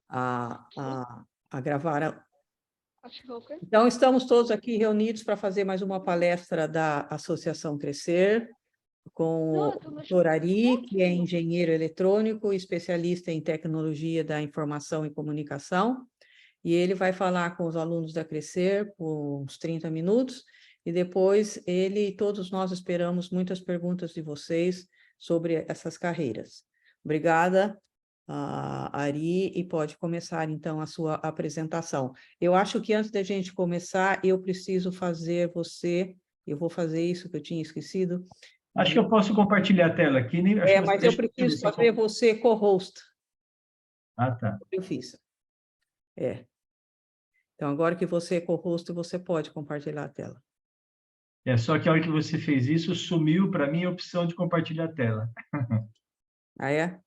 a gravar. Então, estamos todos aqui reunidos para fazer mais uma palestra da Associação Crescer, com o doutor Ari, que é engenheiro eletrônico, especialista em tecnologia da informação e comunicação, e ele vai falar com os alunos da Crescer por uns 30 minutos, e depois ele e todos nós esperamos muitas perguntas de vocês sobre essas carreiras. Obrigada, Ari, e pode começar, então, a sua apresentação. Eu acho que antes da gente começar, eu preciso fazer eu vou fazer isso que eu tinha esquecido. Acho que eu posso compartilhar a tela aqui. Mas eu preciso fazer você co-host. Ah, tá. Eu fiz. Então, agora que você é co-host, você pode compartilhar a tela. Só que a hora que você fez isso, sumiu para mim a opção de compartilhar a tela. Ah, é?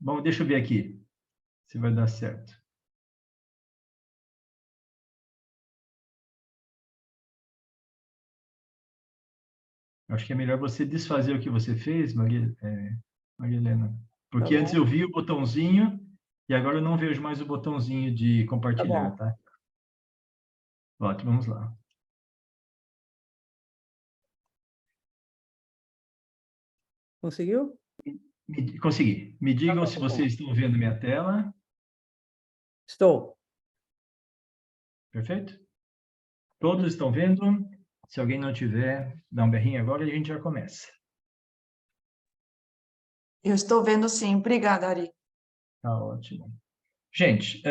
Bom, deixa eu ver aqui se vai dar certo. Acho que é melhor você desfazer o que você fez, Maria Helena. Porque antes eu vi o botãozinho e agora eu não vejo mais o botãozinho de compartilhar, tá? Ótimo, vamos lá. Conseguiu? Consegui. Me digam se vocês estão vendo minha tela. Estou. Perfeito? Todos estão vendo? Se alguém não tiver, dá um berrinho agora e a gente já começa. Eu estou vendo sim. Obrigada, Ari. Tá ótimo. Gente,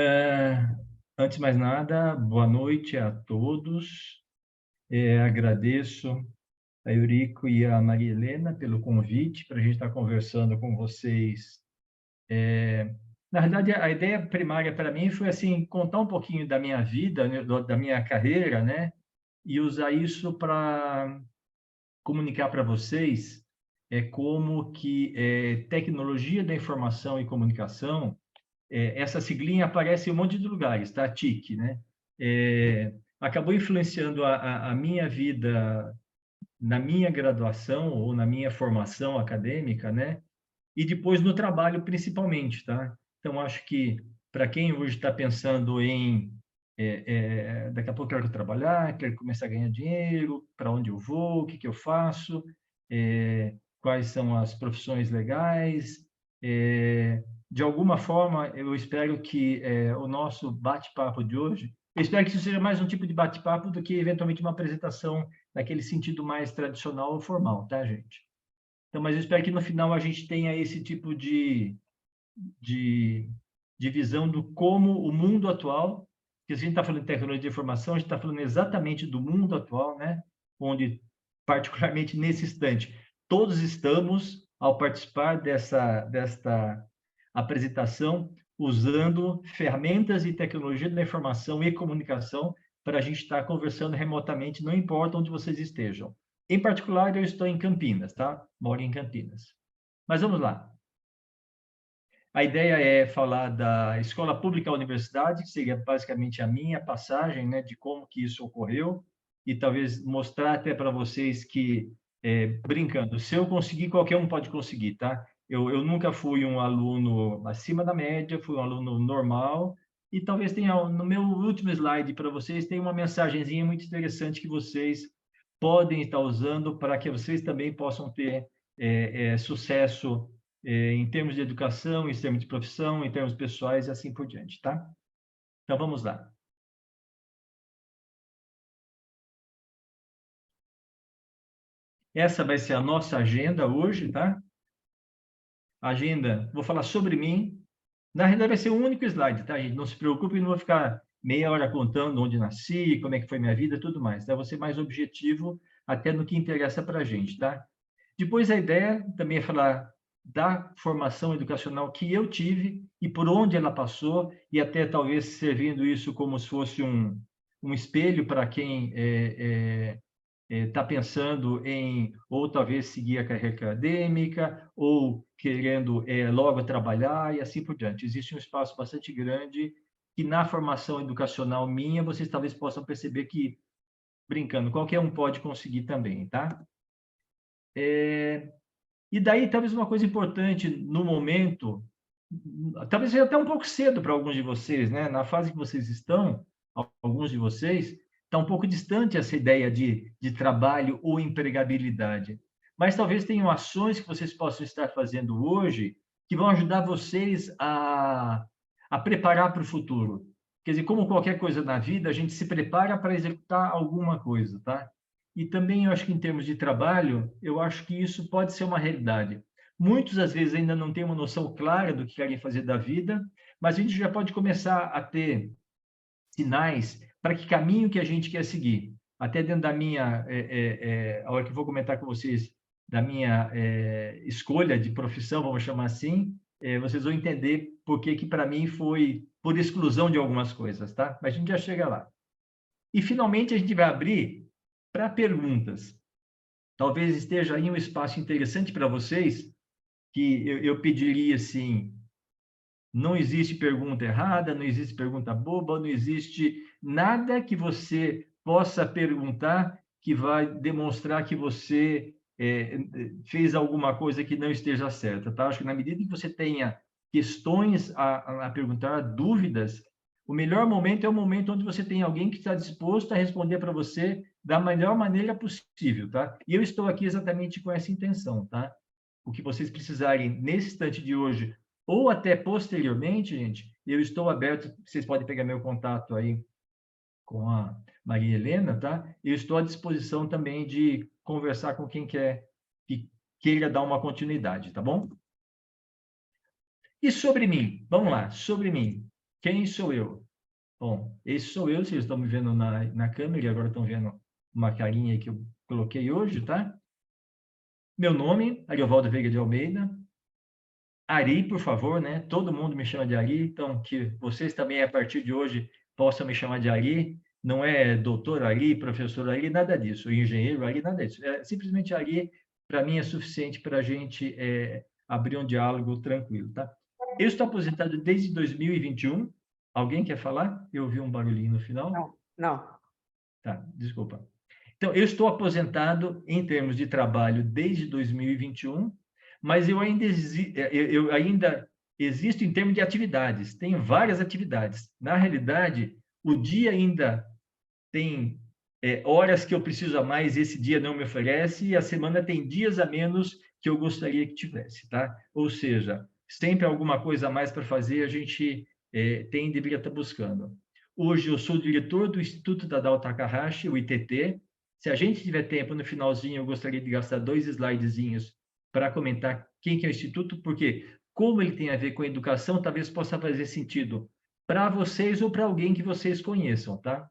antes de mais nada, boa noite a todos. Agradeço a Eurico e a Maria Helena pelo convite para a gente estar conversando com vocês. Na verdade, a ideia primária para mim foi assim, contar um pouquinho da minha vida, né, da minha carreira, né? E usar isso para comunicar para vocês como que tecnologia da informação e comunicação, essa siglinha aparece em um monte de lugares, tá? TIC, né? Acabou influenciando a minha vida na minha graduação ou na minha formação acadêmica, né? E depois no trabalho, principalmente, tá? Então, acho que para quem hoje está pensando em daqui a pouco eu quero trabalhar, quero começar a ganhar dinheiro, para onde eu vou, o que eu faço, quais são as profissões legais. De alguma forma, eu espero que o nosso bate-papo de hoje, eu espero que isso seja mais um tipo de bate-papo do que, eventualmente, uma apresentação naquele sentido mais tradicional ou formal, tá, gente? Então, mas eu espero que no final a gente tenha esse tipo de visão do como o mundo atual, que se a gente está falando de tecnologia de informação, a gente está falando exatamente do mundo atual, né? Onde, particularmente nesse instante, todos estamos, ao participar desta apresentação, usando ferramentas e tecnologia da informação e comunicação para a gente estar conversando remotamente, não importa onde vocês estejam. Em particular, eu estou em Campinas, tá? Moro em Campinas. Mas vamos lá. A ideia é falar da escola pública à universidade, que seria basicamente a minha passagem, né, de como que isso ocorreu, e talvez mostrar até para vocês que, brincando, se eu conseguir, qualquer um pode conseguir, tá? Eu nunca fui um aluno acima da média, fui um aluno normal, e talvez tenha, no meu último slide para vocês, tem uma mensagenzinha muito interessante que vocês podem estar usando para que vocês também possam ter sucesso em termos de educação, em termos de profissão, em termos pessoais e assim por diante, tá? Então, vamos lá. Essa vai ser a nossa agenda hoje, tá? Agenda, vou falar sobre mim. Na realidade, vai ser um único slide, tá, gente? Não se preocupe, não vou ficar meia hora contando onde nasci, como é que foi minha vida, tudo mais. Tá? Vou ser mais objetivo até no que interessa para a gente, tá? Depois, a ideia também é falar da formação educacional que eu tive e por onde ela passou, e até talvez servindo isso como se fosse um espelho para quem está pensando em ou talvez seguir a carreira acadêmica ou querendo logo trabalhar e assim por diante. Existe um espaço bastante grande que na formação educacional minha vocês talvez possam perceber que, brincando, qualquer um pode conseguir também, tá? E daí, talvez uma coisa importante no momento talvez seja até um pouco cedo para alguns de vocês, né? Na fase que vocês estão, alguns de vocês, está um pouco distante essa ideia de trabalho ou empregabilidade. Mas talvez tenham ações que vocês possam estar fazendo hoje que vão ajudar vocês a preparar para o futuro. Quer dizer, como qualquer coisa na vida, a gente se prepara para executar alguma coisa, tá? E também, eu acho que em termos de trabalho, eu acho que isso pode ser uma realidade. Muitos, às vezes, ainda não têm uma noção clara do que querem fazer da vida, mas a gente já pode começar a ter sinais para que caminho que a gente quer seguir. Até dentro da minha, a hora que eu vou comentar com vocês, da minha escolha de profissão, vamos chamar assim, vocês vão entender por que para mim foi por exclusão de algumas coisas, tá? Mas a gente já chega lá. E, finalmente, a gente vai abrir para perguntas. Talvez esteja aí um espaço interessante para vocês, que eu pediria, assim, não existe pergunta errada, não existe pergunta boba, não existe nada que você possa perguntar que vai demonstrar que você fez alguma coisa que não esteja certa, tá? Acho que na medida que você tenha questões a perguntar, dúvidas, o melhor momento é o momento onde você tem alguém que está disposto a responder para você da melhor maneira possível, tá? E eu estou aqui exatamente com essa intenção, tá? O que vocês precisarem nesse instante de hoje ou até posteriormente, gente, eu estou aberto, vocês podem pegar meu contato aí com a Maria Helena, tá? Eu estou à disposição também de conversar com quem que queira dar uma continuidade, tá bom? E sobre mim? Vamos lá, sobre mim. Quem sou eu? Bom, esse sou eu, vocês estão me vendo na câmera e agora estão vendo uma carinha que eu coloquei hoje, tá? Meu nome, Ariovaldo Veiga de Almeida. Ari, por favor, né? Todo mundo me chama de Ari, então que vocês também, a partir de hoje, possam me chamar de Ari. Não é doutor Ari, professor Ari, nada disso. Engenheiro Ari, nada disso. É simplesmente Ari, para mim, é suficiente para a gente abrir um diálogo tranquilo, tá? Eu estou aposentado desde 2021. Alguém quer falar? Eu ouvi um barulhinho no final. Não. Tá, desculpa. Então, eu estou aposentado em termos de trabalho desde 2021, mas eu ainda existo em termos de atividades. Tenho várias atividades. Na realidade, o dia ainda tem horas que eu preciso a mais, esse dia não me oferece, e a semana tem dias a menos que eu gostaria que tivesse, tá? Ou seja, sempre alguma coisa a mais para fazer, a gente deveria estar buscando. Hoje eu sou diretor do Instituto Tadao Takahashi, o ITT. Se a gente tiver tempo, no finalzinho, eu gostaria de gastar 2 slidezinhos para comentar quem que é o Instituto, porque como ele tem a ver com educação, talvez possa fazer sentido para vocês ou para alguém que vocês conheçam, tá?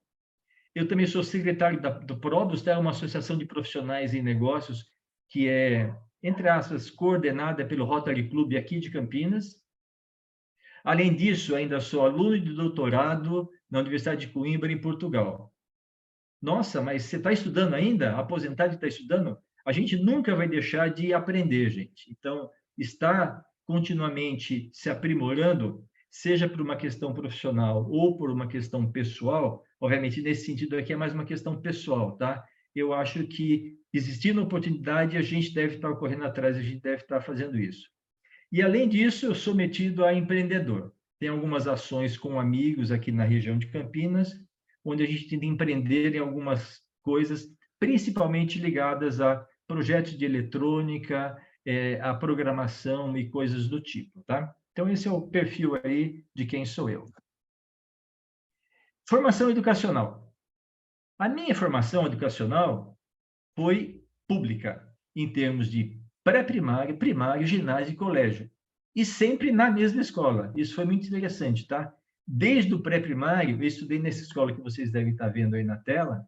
Eu também sou secretário do PRODUS, tá? Uma associação de profissionais em negócios que é, entre aspas, coordenada pelo Rotary Club aqui de Campinas. Além disso, ainda sou aluno de doutorado na Universidade de Coimbra, em Portugal. Nossa, mas você está estudando ainda? Aposentado e está estudando? A gente nunca vai deixar de aprender, gente. Então, estar continuamente se aprimorando, seja por uma questão profissional ou por uma questão pessoal, obviamente, nesse sentido aqui é mais uma questão pessoal, tá? Eu acho que, existindo oportunidade, a gente deve estar correndo atrás, a gente deve estar fazendo isso. E, além disso, eu sou metido a empreendedor. Tem algumas ações com amigos aqui na região de Campinas, onde a gente tenta empreender em algumas coisas, principalmente ligadas a projetos de eletrônica, a programação e coisas do tipo, tá? Então, esse é o perfil aí de quem sou eu. Formação educacional. A minha formação educacional foi pública, em termos de pré-primário, primário, ginásio e colégio. E sempre na mesma escola. Isso foi muito interessante, tá? Desde o pré-primário, eu estudei nessa escola que vocês devem estar vendo aí na tela,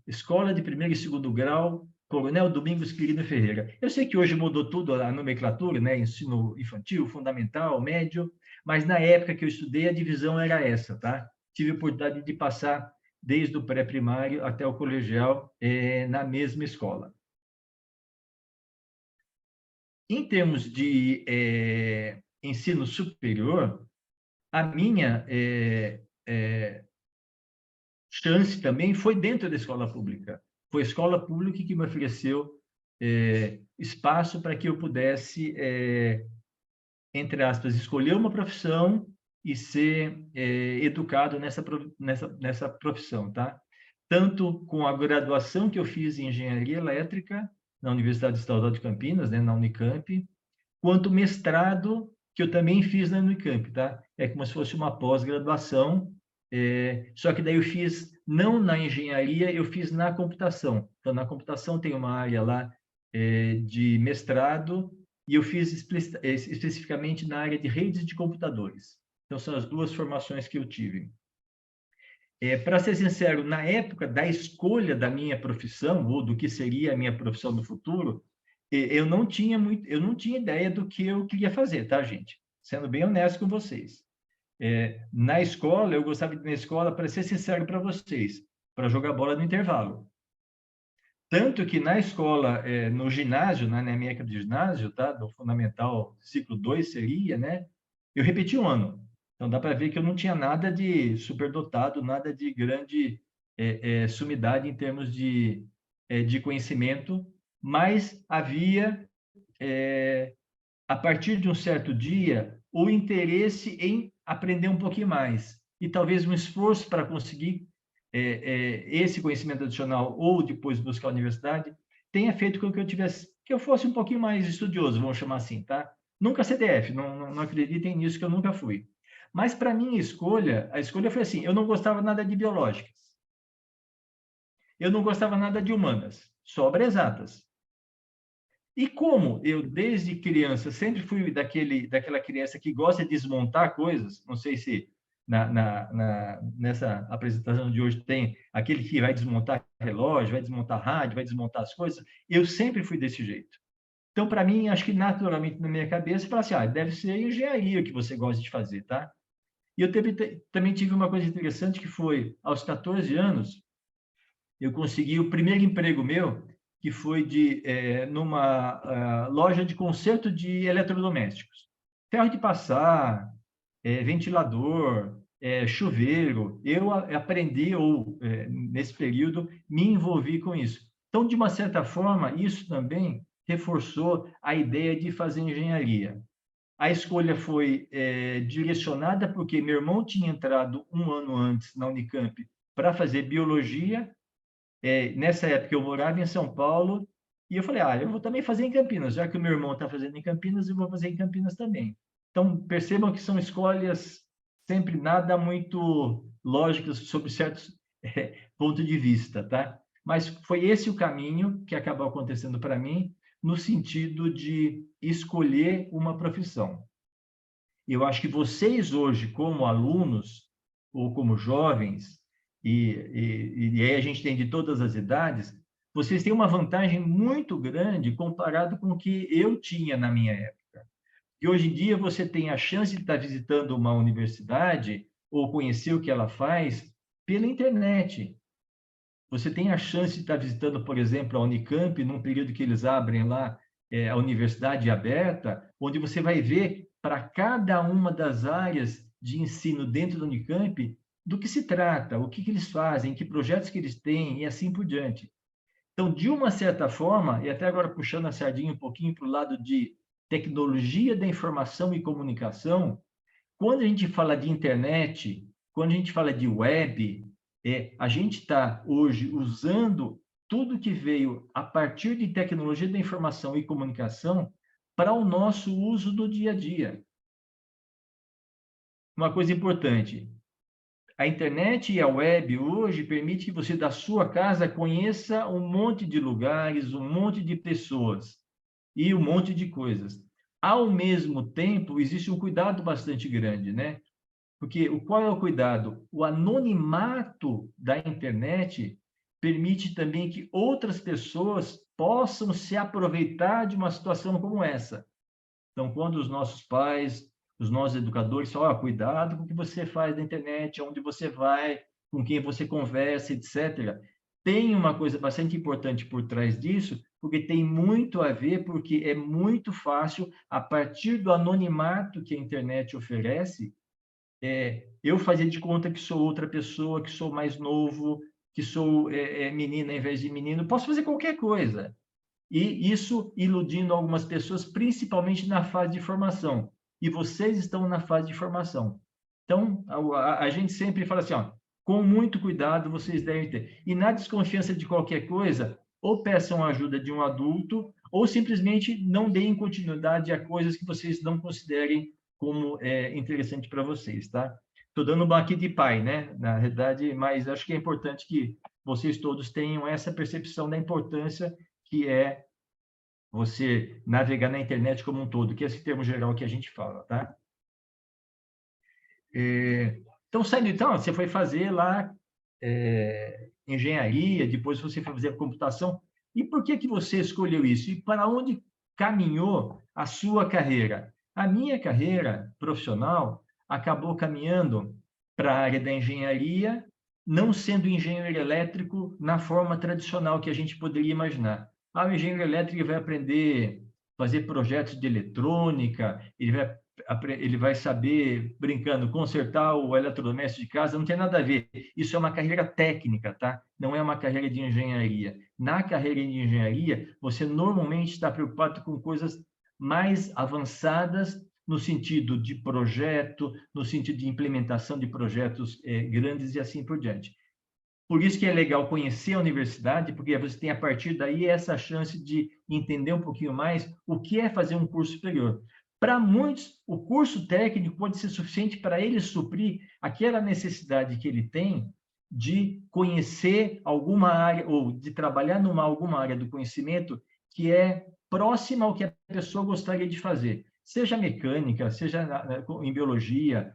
Escola de Primeiro e Segundo Grau, Coronel Domingos Quirino Ferreira. Eu sei que hoje mudou tudo a nomenclatura, né? Ensino infantil, fundamental, médio, mas na época que eu estudei, a divisão era essa, tá? Tive a oportunidade de passar desde o pré-primário até o colegial na mesma escola. Em termos de ensino superior, a minha chance também foi dentro da escola pública. Foi a escola pública que me ofereceu espaço para que eu pudesse entre aspas, escolher uma profissão e ser educado nessa profissão, tá? Tanto com a graduação que eu fiz em Engenharia Elétrica na Universidade Estadual de Campinas, né, na Unicamp, quanto mestrado que eu também fiz na Unicamp, tá? É como se fosse uma pós-graduação, só que daí eu fiz não na engenharia, eu fiz na computação. Então, na computação tem uma área lá de mestrado e eu fiz especificamente na área de redes de computadores. Então, são as duas formações que eu tive. Para ser sincero, na época da escolha da minha profissão, ou do que seria a minha profissão no futuro, eu não tinha ideia do que eu queria fazer, tá, gente? Sendo bem honesto com vocês. Na escola, eu gostava de ir na escola, para ser sincero para vocês, para jogar bola no intervalo. Tanto que na escola, no ginásio, né, na minha época de ginásio, tá, do fundamental ciclo 2 seria, né, eu repeti um ano. Então dá para ver que eu não tinha nada de superdotado, nada de grande sumidade em termos de conhecimento, mas havia, a partir de um certo dia, o interesse em aprender um pouquinho mais e talvez um esforço para conseguir esse conhecimento adicional ou depois buscar a universidade tenha feito com que eu fosse um pouquinho mais estudioso, vamos chamar assim, tá? Nunca CDF, não acreditem nisso que eu nunca fui. Mas para mim a escolha foi assim, eu não gostava nada de biológicas. Eu não gostava nada de humanas, só exatas. E como eu, desde criança, sempre fui daquela criança que gosta de desmontar coisas, não sei se nessa apresentação de hoje tem aquele que vai desmontar relógio, vai desmontar rádio, vai desmontar as coisas, eu sempre fui desse jeito. Então, para mim, acho que naturalmente na minha cabeça, eu falei assim, deve ser engenharia que você gosta de fazer, tá? E eu também tive uma coisa interessante que foi, aos 14 anos, eu consegui o primeiro emprego meu, que foi numa loja de conserto de eletrodomésticos. Ferro de passar, ventilador, chuveiro. Eu aprendi, nesse período, me envolvi com isso. Então, de uma certa forma, isso também reforçou a ideia de fazer engenharia. A escolha foi direcionada porque meu irmão tinha entrado um ano antes na Unicamp para fazer biologia. Nessa época eu morava em São Paulo e eu falei, eu vou também fazer em Campinas, já que o meu irmão está fazendo em Campinas, eu vou fazer em Campinas também. Então, percebam que são escolhas sempre nada muito lógicas sobre certos pontos de vista, tá? Mas foi esse o caminho que acabou acontecendo para mim, no sentido de escolher uma profissão. Eu acho que vocês hoje, como alunos ou como jovens, e aí a gente tem de todas as idades, vocês têm uma vantagem muito grande comparado com o que eu tinha na minha época. E hoje em dia você tem a chance de estar visitando uma universidade ou conhecer o que ela faz pela internet. Você tem a chance de estar visitando, por exemplo, a Unicamp, num período que eles abrem lá a universidade aberta, onde você vai ver para cada uma das áreas de ensino dentro da Unicamp do que se trata, o que eles fazem, que projetos que eles têm e assim por diante. Então, de uma certa forma, e até agora puxando a sardinha um pouquinho para o lado de tecnologia da informação e comunicação, quando a gente fala de internet, quando a gente fala de web, a gente está hoje usando tudo que veio a partir de tecnologia da informação e comunicação para o nosso uso do dia a dia. Uma coisa importante, a internet e a web hoje permite que você, da sua casa, conheça um monte de lugares, um monte de pessoas e um monte de coisas. Ao mesmo tempo, existe um cuidado bastante grande, né? Porque qual é o cuidado? O anonimato da internet permite também que outras pessoas possam se aproveitar de uma situação como essa. Então, quando os nossos pais, os nossos educadores falam, cuidado com o que você faz na internet, onde você vai, com quem você conversa, etc. Tem uma coisa bastante importante por trás disso, porque tem muito a ver, porque é muito fácil, a partir do anonimato que a internet oferece, eu fazer de conta que sou outra pessoa, que sou mais novo, que sou menina em vez de menino, posso fazer qualquer coisa. E isso iludindo algumas pessoas, principalmente na fase de formação. e vocês estão na fase de formação. Então, a gente sempre fala assim, ó, com muito cuidado vocês devem ter. E na desconfiança de qualquer coisa, ou peçam ajuda de um adulto, ou simplesmente não deem continuidade a coisas que vocês não considerem como interessante para vocês, tá? Estou dando uma aqui de pai, né? Na realidade, mas acho que é importante que vocês todos tenham essa percepção da importância que é você navegar na internet como um todo, que é esse termo geral que a gente fala, tá? Então, você foi fazer lá engenharia, depois você foi fazer computação. E por que você escolheu isso? E para onde caminhou a sua carreira? A minha carreira profissional acabou caminhando para a área da engenharia, não sendo engenheiro elétrico na forma tradicional que a gente poderia imaginar. O engenheiro elétrico vai aprender a fazer projetos de eletrônica, ele vai saber, brincando, consertar o eletrodoméstico de casa, não tem nada a ver. Isso é uma carreira técnica, tá? Não é uma carreira de engenharia. Na carreira de engenharia, você normalmente está preocupado com coisas mais avançadas no sentido de projeto, no sentido de implementação de projetos grandes e assim por diante. Por isso que é legal conhecer a universidade, porque você tem, a partir daí, essa chance de entender um pouquinho mais o que é fazer um curso superior. Para muitos, o curso técnico pode ser suficiente para ele suprir aquela necessidade que ele tem de conhecer alguma área, ou de trabalhar alguma área do conhecimento que é próxima ao que a pessoa gostaria de fazer. Seja mecânica, seja em biologia,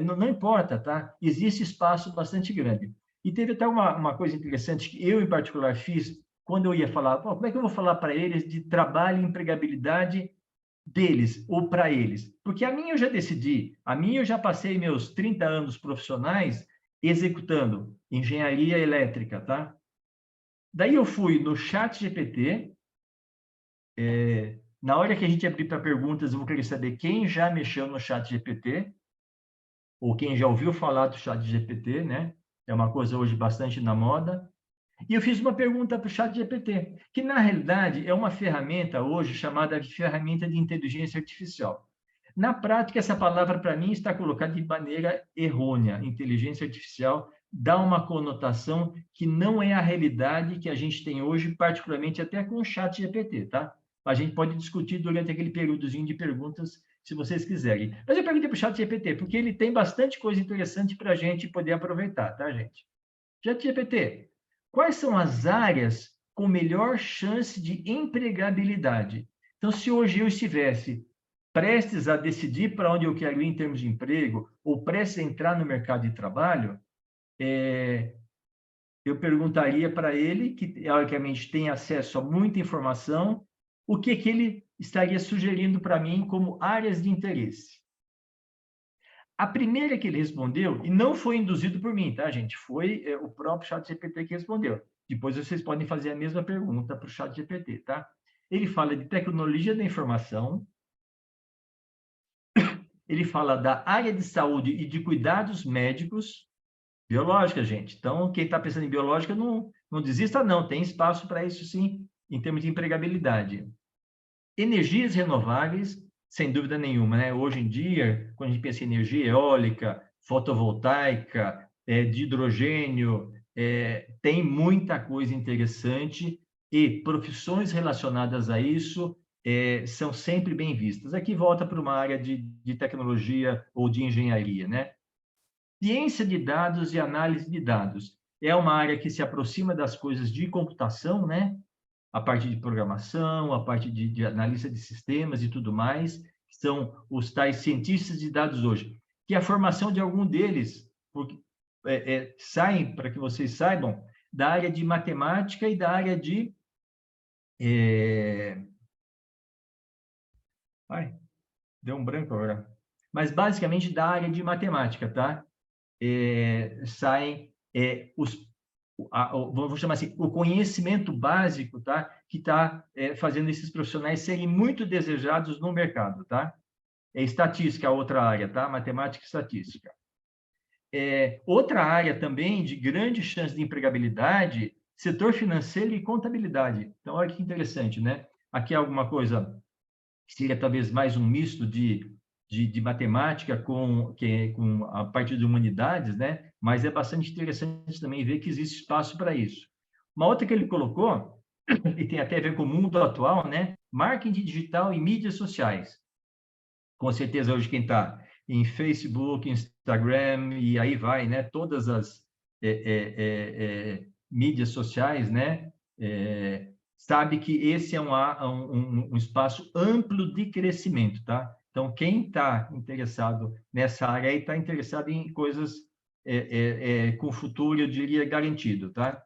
não importa, tá? Existe espaço bastante grande. E teve até uma coisa interessante que eu, em particular, fiz quando eu ia falar, como é que eu vou falar para eles de trabalho e empregabilidade deles ou para eles? Porque a minha eu já decidi, a minha eu já passei meus 30 anos profissionais executando engenharia elétrica, tá? Daí eu fui no ChatGPT, na hora que a gente abrir para perguntas, eu vou querer saber quem já mexeu no ChatGPT, ou quem já ouviu falar do ChatGPT, né? É uma coisa hoje bastante na moda. E eu fiz uma pergunta para o ChatGPT, que na realidade é uma ferramenta hoje chamada de ferramenta de inteligência artificial. Na prática, essa palavra para mim está colocada de maneira errônea. Inteligência artificial dá uma conotação que não é a realidade que a gente tem hoje, particularmente até com o ChatGPT, tá? A gente pode discutir durante aquele períodozinho de perguntas, se vocês quiserem. Mas eu perguntei para o ChatGPT, porque ele tem bastante coisa interessante para a gente poder aproveitar, tá, gente? ChatGPT, quais são as áreas com melhor chance de empregabilidade? Então, se hoje eu estivesse prestes a decidir para onde eu quero ir em termos de emprego, ou prestes a entrar no mercado de trabalho, eu perguntaria para ele, que teoricamente tem acesso a muita informação, o que ele estaria sugerindo para mim como áreas de interesse. A primeira que ele respondeu, e não foi induzido por mim, tá, gente? Foi o próprio ChatGPT que respondeu. Depois vocês podem fazer a mesma pergunta para o ChatGPT, tá? Ele fala de tecnologia da informação, ele fala da área de saúde e de cuidados médicos, biológica, gente. Então, quem está pensando em biológica, não desista, não. Tem espaço para isso, sim, em termos de empregabilidade. Energias renováveis, sem dúvida nenhuma, né? Hoje em dia, quando a gente pensa em energia eólica, fotovoltaica, de hidrogênio, tem muita coisa interessante e profissões relacionadas a isso são sempre bem vistas. Aqui volta para uma área de tecnologia ou de engenharia, né? Ciência de dados e análise de dados é uma área que se aproxima das coisas de computação, né? A parte de programação, a parte de analista de sistemas e tudo mais, que são os tais cientistas de dados hoje. Que a formação de algum deles saem, para que vocês saibam, da área de matemática e da área de... Ai, deu um branco agora. Mas, basicamente, da área de matemática, tá? Saem vamos chamar assim, o conhecimento básico, tá? Que está fazendo esses profissionais serem muito desejados no mercado, tá? Estatística, outra área, tá? Matemática e estatística. Outra área também de grande chance de empregabilidade, setor financeiro e contabilidade. Então, olha que interessante, né? Aqui é alguma coisa que seria talvez mais um misto de de matemática com a parte de humanidades, né? Mas é bastante interessante também ver que existe espaço para isso. Uma outra que ele colocou, e tem até a ver com o mundo atual, né? Marketing digital e mídias sociais. Com certeza, hoje quem está em Facebook, Instagram, e aí vai, né? Todas as mídias sociais, né? Sabe que esse é um espaço amplo de crescimento, tá? Então, quem está interessado nessa área aí está interessado em coisas com futuro, eu diria, garantido, tá?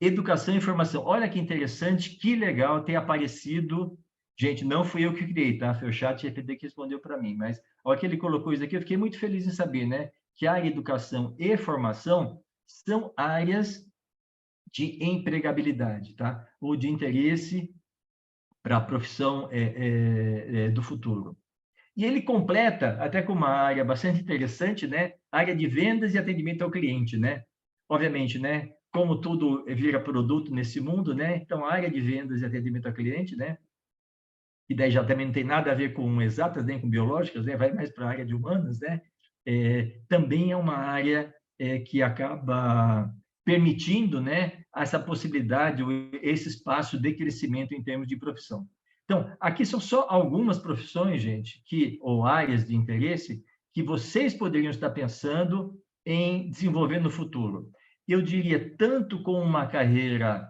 Educação e informação. Olha que interessante, que legal ter aparecido. Gente, não fui eu que criei, tá? Foi o chat GPT que respondeu para mim, mas olha que ele colocou isso aqui, eu fiquei muito feliz em saber, né? Que a área educação e formação são áreas de empregabilidade, tá? Ou de interesse para a profissão do futuro. E ele completa até com uma área bastante interessante, né? A área de vendas e atendimento ao cliente, né? Obviamente, né? Como tudo vira produto nesse mundo, né? Então, a área de vendas e atendimento ao cliente, né? E daí já também não tem nada a ver com exatas nem com biológicas, né? Vai mais para a área de humanas, né? Também é uma área que acaba permitindo, né? Essa possibilidade, esse espaço de crescimento em termos de profissão. Então, aqui são só algumas profissões, gente, ou áreas de interesse que vocês poderiam estar pensando em desenvolver no futuro. Eu diria tanto com uma carreira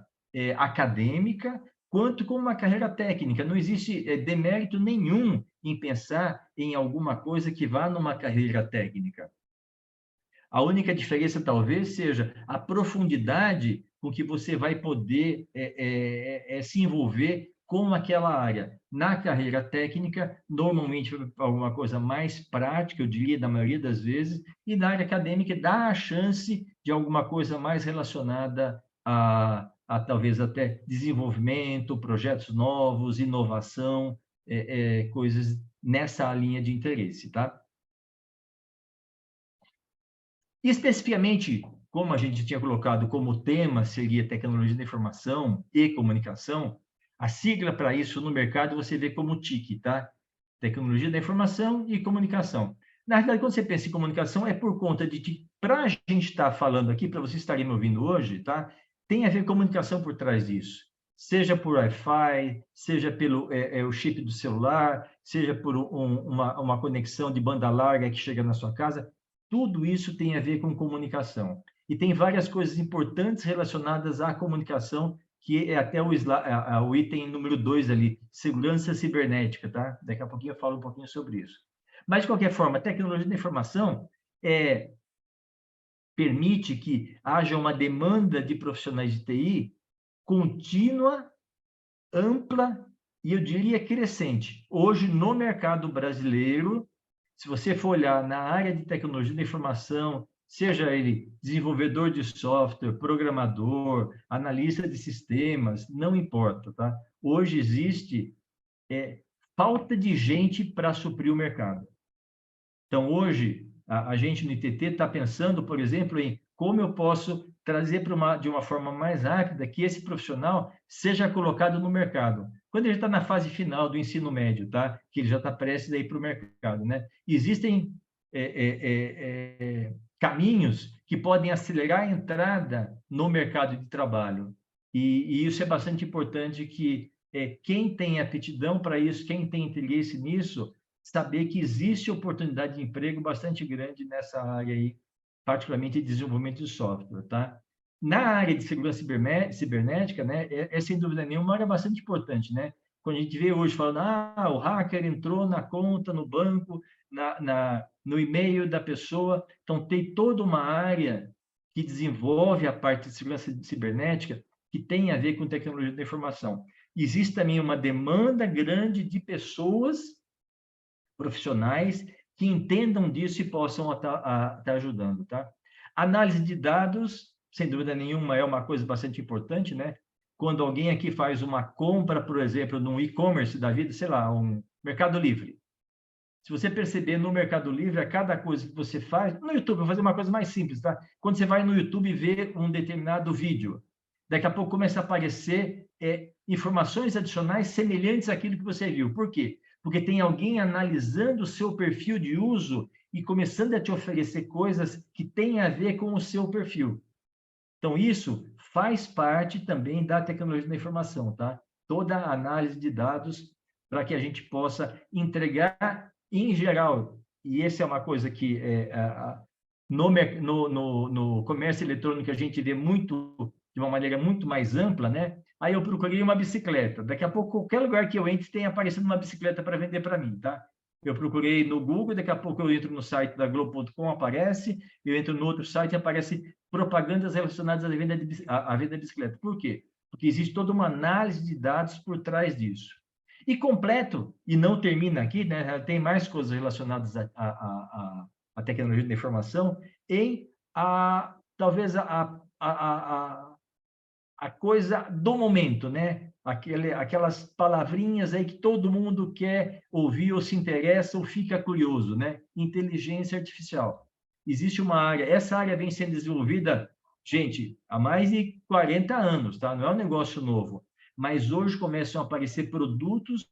acadêmica, quanto com uma carreira técnica. Não existe demérito nenhum em pensar em alguma coisa que vá numa carreira técnica. A única diferença, talvez, seja a profundidade com que você vai poder se envolver com aquela área. Na carreira técnica, normalmente alguma coisa mais prática, eu diria, da maioria das vezes, e na área acadêmica dá a chance de alguma coisa mais relacionada a talvez até desenvolvimento, projetos novos, inovação, coisas nessa linha de interesse, tá? Especificamente, como a gente tinha colocado como tema, seria tecnologia da informação e comunicação, a sigla para isso no mercado você vê como TIC, tá? Tecnologia da informação e comunicação. Na realidade, quando você pensa em comunicação, é por conta de que, para a gente estar falando aqui, para vocês estarem me ouvindo hoje, tá? Tem a ver comunicação por trás disso. Seja por Wi-Fi, seja pelo o chip do celular, seja por uma conexão de banda larga que chega na sua casa. Tudo isso tem a ver com comunicação. E tem várias coisas importantes relacionadas à comunicação, que é até o item número 2 ali, segurança cibernética, tá? Daqui a pouquinho eu falo um pouquinho sobre isso. Mas, de qualquer forma, a tecnologia da informação permite que haja uma demanda de profissionais de TI contínua, ampla e, eu diria, crescente. Hoje, no mercado brasileiro, se você for olhar na área de tecnologia da informação, seja ele desenvolvedor de software, programador, analista de sistemas, não importa, tá? Hoje existe falta de gente para suprir o mercado. Então, hoje, a gente no ITT está pensando, por exemplo, em como eu posso trazer de uma forma mais rápida que esse profissional seja colocado no mercado. Quando ele está na fase final do ensino médio, tá? Que ele já está prestes a ir para o mercado, né? Existem caminhos que podem acelerar a entrada no mercado de trabalho. E isso é bastante importante que quem tem aptidão para isso, quem tem interesse nisso, saber que existe oportunidade de emprego bastante grande nessa área aí, particularmente de desenvolvimento de software, tá? Na área de segurança cibernética, né, sem dúvida nenhuma, uma área bastante importante, né? Quando a gente vê hoje falando, o hacker entrou na conta, no banco, no e-mail da pessoa, então tem toda uma área que desenvolve a parte de segurança cibernética que tem a ver com tecnologia da informação. Existe também uma demanda grande de pessoas profissionais que entendam disso e possam estar ajudando, tá? Análise de dados, sem dúvida nenhuma, é uma coisa bastante importante, né? Quando alguém aqui faz uma compra, por exemplo, num e-commerce da vida, sei lá, um Mercado Livre. Se você perceber no Mercado Livre, a cada coisa que você faz, no YouTube, vou fazer uma coisa mais simples, tá? Quando você vai no YouTube e vê um determinado vídeo, daqui a pouco começa a aparecer informações adicionais semelhantes àquilo que você viu. Por quê? porque tem alguém analisando o seu perfil de uso e começando a te oferecer coisas que têm a ver com o seu perfil. Então, isso faz parte também da tecnologia da informação, tá? Toda a análise de dados para que a gente possa entregar, em geral, e essa é uma coisa que no comércio eletrônico a gente vê muito, de uma maneira muito mais ampla, né? Aí eu procurei uma bicicleta. Daqui a pouco, qualquer lugar que eu entre, tem aparecendo uma bicicleta para vender para mim, tá? Eu procurei no Google, daqui a pouco eu entro no site da Globo.com, aparece, eu entro no outro site e aparece propagandas relacionadas à venda de bicicleta. Por quê? Porque existe toda uma análise de dados por trás disso. E completo, e não termina aqui, né? Tem mais coisas relacionadas à tecnologia da informação, talvez a coisa do momento, né? Aquelas palavrinhas aí que todo mundo quer ouvir ou se interessa ou fica curioso, né? Inteligência artificial. Existe uma área, essa área vem sendo desenvolvida, gente, há mais de 40 anos, tá? Não é um negócio novo. Mas hoje começam a aparecer produtos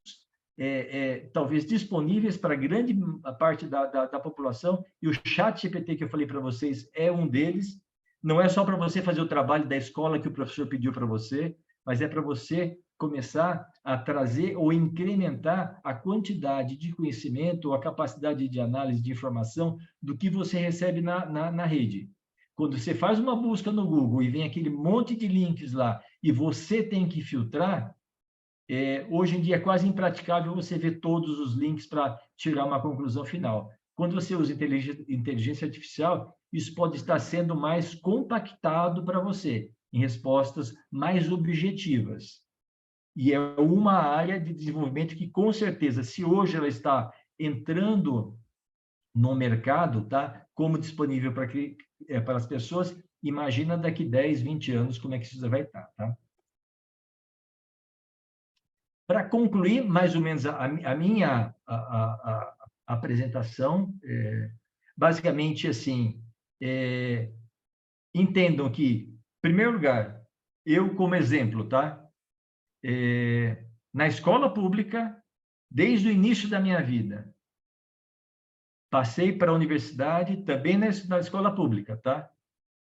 talvez disponíveis para grande parte da população, e o ChatGPT que eu falei para vocês é um deles. Não é só para você fazer o trabalho da escola que o professor pediu para você, mas é para você começar a trazer ou incrementar a quantidade de conhecimento ou a capacidade de análise de informação do que você recebe na rede. Quando você faz uma busca no Google e vem aquele monte de links lá e você tem que filtrar, hoje em dia é quase impraticável você ver todos os links para tirar uma conclusão final. Quando você usa inteligência artificial, isso pode estar sendo mais compactado para você, em respostas mais objetivas. E é uma área de desenvolvimento que, com certeza, se hoje ela está entrando no mercado, tá? Como disponível para as pessoas, imagina daqui 10, 20 anos como é que isso vai estar, tá? Para concluir, mais ou menos, a minha apresentação, basicamente, assim, entendam que, em primeiro lugar, eu como exemplo, tá? Na escola pública, desde o início da minha vida, passei para a universidade, também na escola pública, tá?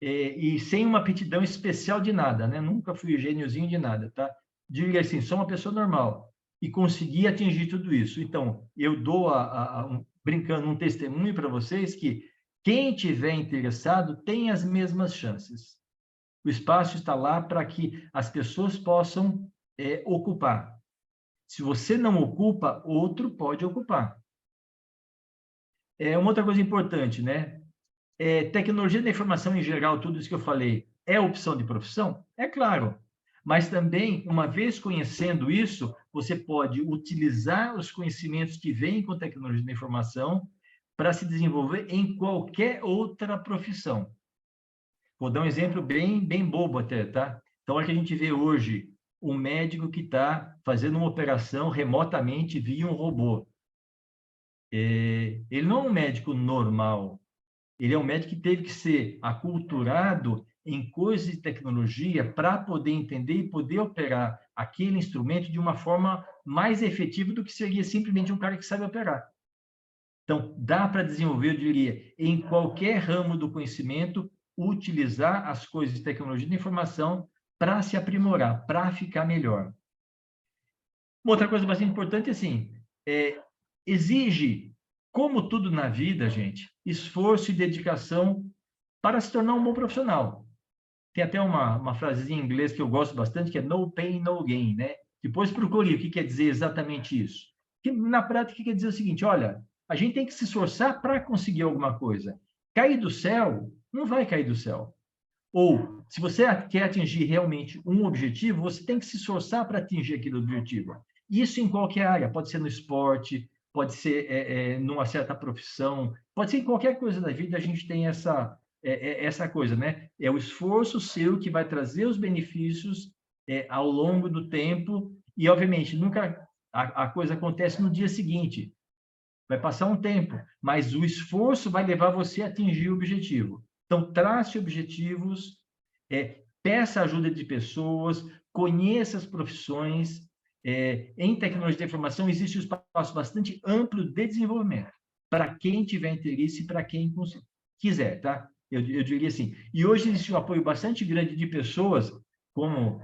E sem uma aptidão especial de nada, né? Nunca fui gêniozinho de nada, tá? Diria assim, sou uma pessoa normal e consegui atingir tudo isso. Então, eu dou, brincando, um testemunho para vocês que quem tiver interessado tem as mesmas chances. O espaço está lá para que as pessoas possam ocupar. Se você não ocupa, outro pode ocupar. Uma outra coisa importante, né? Tecnologia da informação em geral, tudo isso que eu falei, é opção de profissão? É claro. Mas também, uma vez conhecendo isso, você pode utilizar os conhecimentos que vêm com tecnologia da informação para se desenvolver em qualquer outra profissão. Vou dar um exemplo bem bobo até, tá? Então, é que a gente vê hoje um médico que está fazendo uma operação remotamente via um robô. Ele não é um médico normal. Ele é um médico que teve que ser aculturado em coisas de tecnologia para poder entender e poder operar aquele instrumento de uma forma mais efetiva do que seria simplesmente um cara que sabe operar. Então, dá para desenvolver, eu diria, em qualquer ramo do conhecimento, utilizar as coisas de tecnologia da informação para se aprimorar, para ficar melhor. Uma outra coisa bastante importante, assim, exige, como tudo na vida, gente, esforço e dedicação para se tornar um bom profissional. Tem até uma frasezinha em inglês que eu gosto bastante, que é no pain, no gain, né? Depois procure o que quer dizer exatamente isso. Que, na prática, quer dizer o seguinte, olha, a gente tem que se esforçar para conseguir alguma coisa. Cair do céu, não vai cair do céu. Ou, se você quer atingir realmente um objetivo, você tem que se esforçar para atingir aquele objetivo. Isso em qualquer área, pode ser no esporte, pode ser numa certa profissão, pode ser em qualquer coisa da vida, a gente tem essa coisa, né? É o esforço seu que vai trazer os benefícios ao longo do tempo e, obviamente, nunca a coisa acontece no dia seguinte. Vai passar um tempo, mas o esforço vai levar você a atingir o objetivo. Então, trace objetivos, peça ajuda de pessoas, conheça as profissões, em tecnologia da informação existe um espaço bastante amplo de desenvolvimento, para quem tiver interesse e para quem quiser, tá? Eu diria assim. E hoje existe um apoio bastante grande de pessoas, como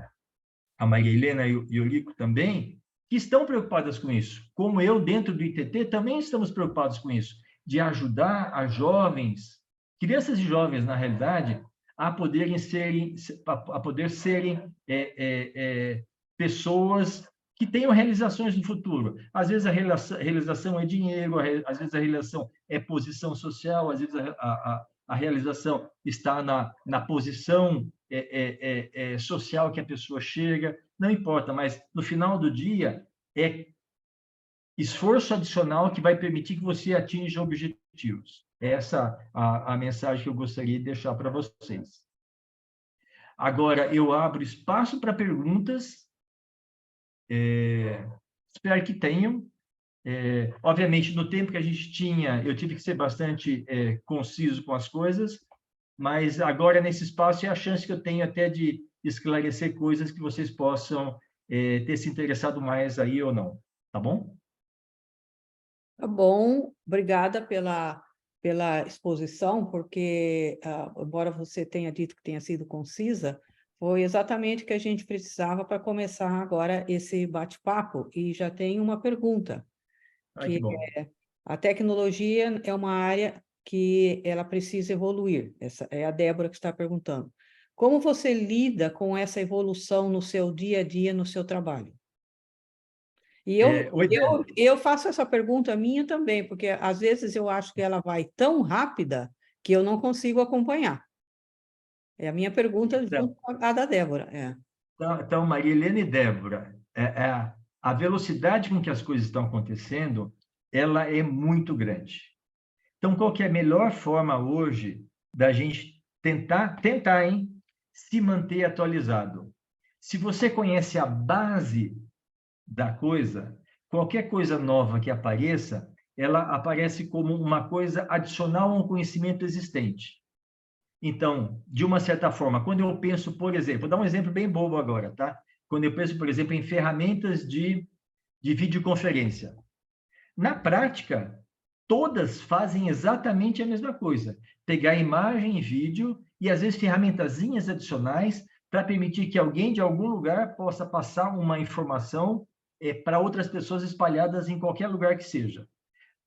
a Maria Helena e o Eurico também, que estão preocupadas com isso. Como eu, dentro do ITT, também estamos preocupados com isso, de ajudar as jovens, crianças e jovens, na realidade, a poder serem pessoas que tenham realizações no futuro. Às vezes a realização é dinheiro, às vezes a realização é posição social, às vezes a realização está na posição social que a pessoa chega, não importa, mas no final do dia é esforço adicional que vai permitir que você atinja objetivos. Essa a mensagem que eu gostaria de deixar para vocês. Agora, eu abro espaço para perguntas. Espero que tenham. Obviamente, no tempo que a gente tinha, eu tive que ser bastante conciso com as coisas, mas agora, nesse espaço, é a chance que eu tenho até de esclarecer coisas que vocês possam ter se interessado mais aí ou não. Tá bom? Tá bom, obrigada pela exposição, porque, embora você tenha dito que tenha sido concisa, foi exatamente o que a gente precisava para começar agora esse bate-papo. E já tem uma pergunta, Que bom. a tecnologia é uma área que ela precisa evoluir. Essa é a Débora que está perguntando. Como você lida com essa evolução no seu dia a dia, no seu trabalho? E eu faço essa pergunta minha também, porque às vezes eu acho que ela vai tão rápida que eu não consigo acompanhar. É a minha pergunta junto à da Débora. Então, Maria Helena e Débora, a velocidade com que as coisas estão acontecendo, ela é muito grande. Então, qual que é a melhor forma hoje da gente tentar, hein, se manter atualizado? Se você conhece a base da coisa, qualquer coisa nova que apareça, ela aparece como uma coisa adicional a um conhecimento existente. Então, de uma certa forma, quando eu penso, por exemplo, vou dar um exemplo bem bobo agora, tá? Quando eu penso, por exemplo, em ferramentas de videoconferência. Na prática, todas fazem exatamente a mesma coisa. Pegar imagem e vídeo e, às vezes, ferramentazinhas adicionais para permitir que alguém de algum lugar possa passar uma informação para outras pessoas espalhadas em qualquer lugar que seja.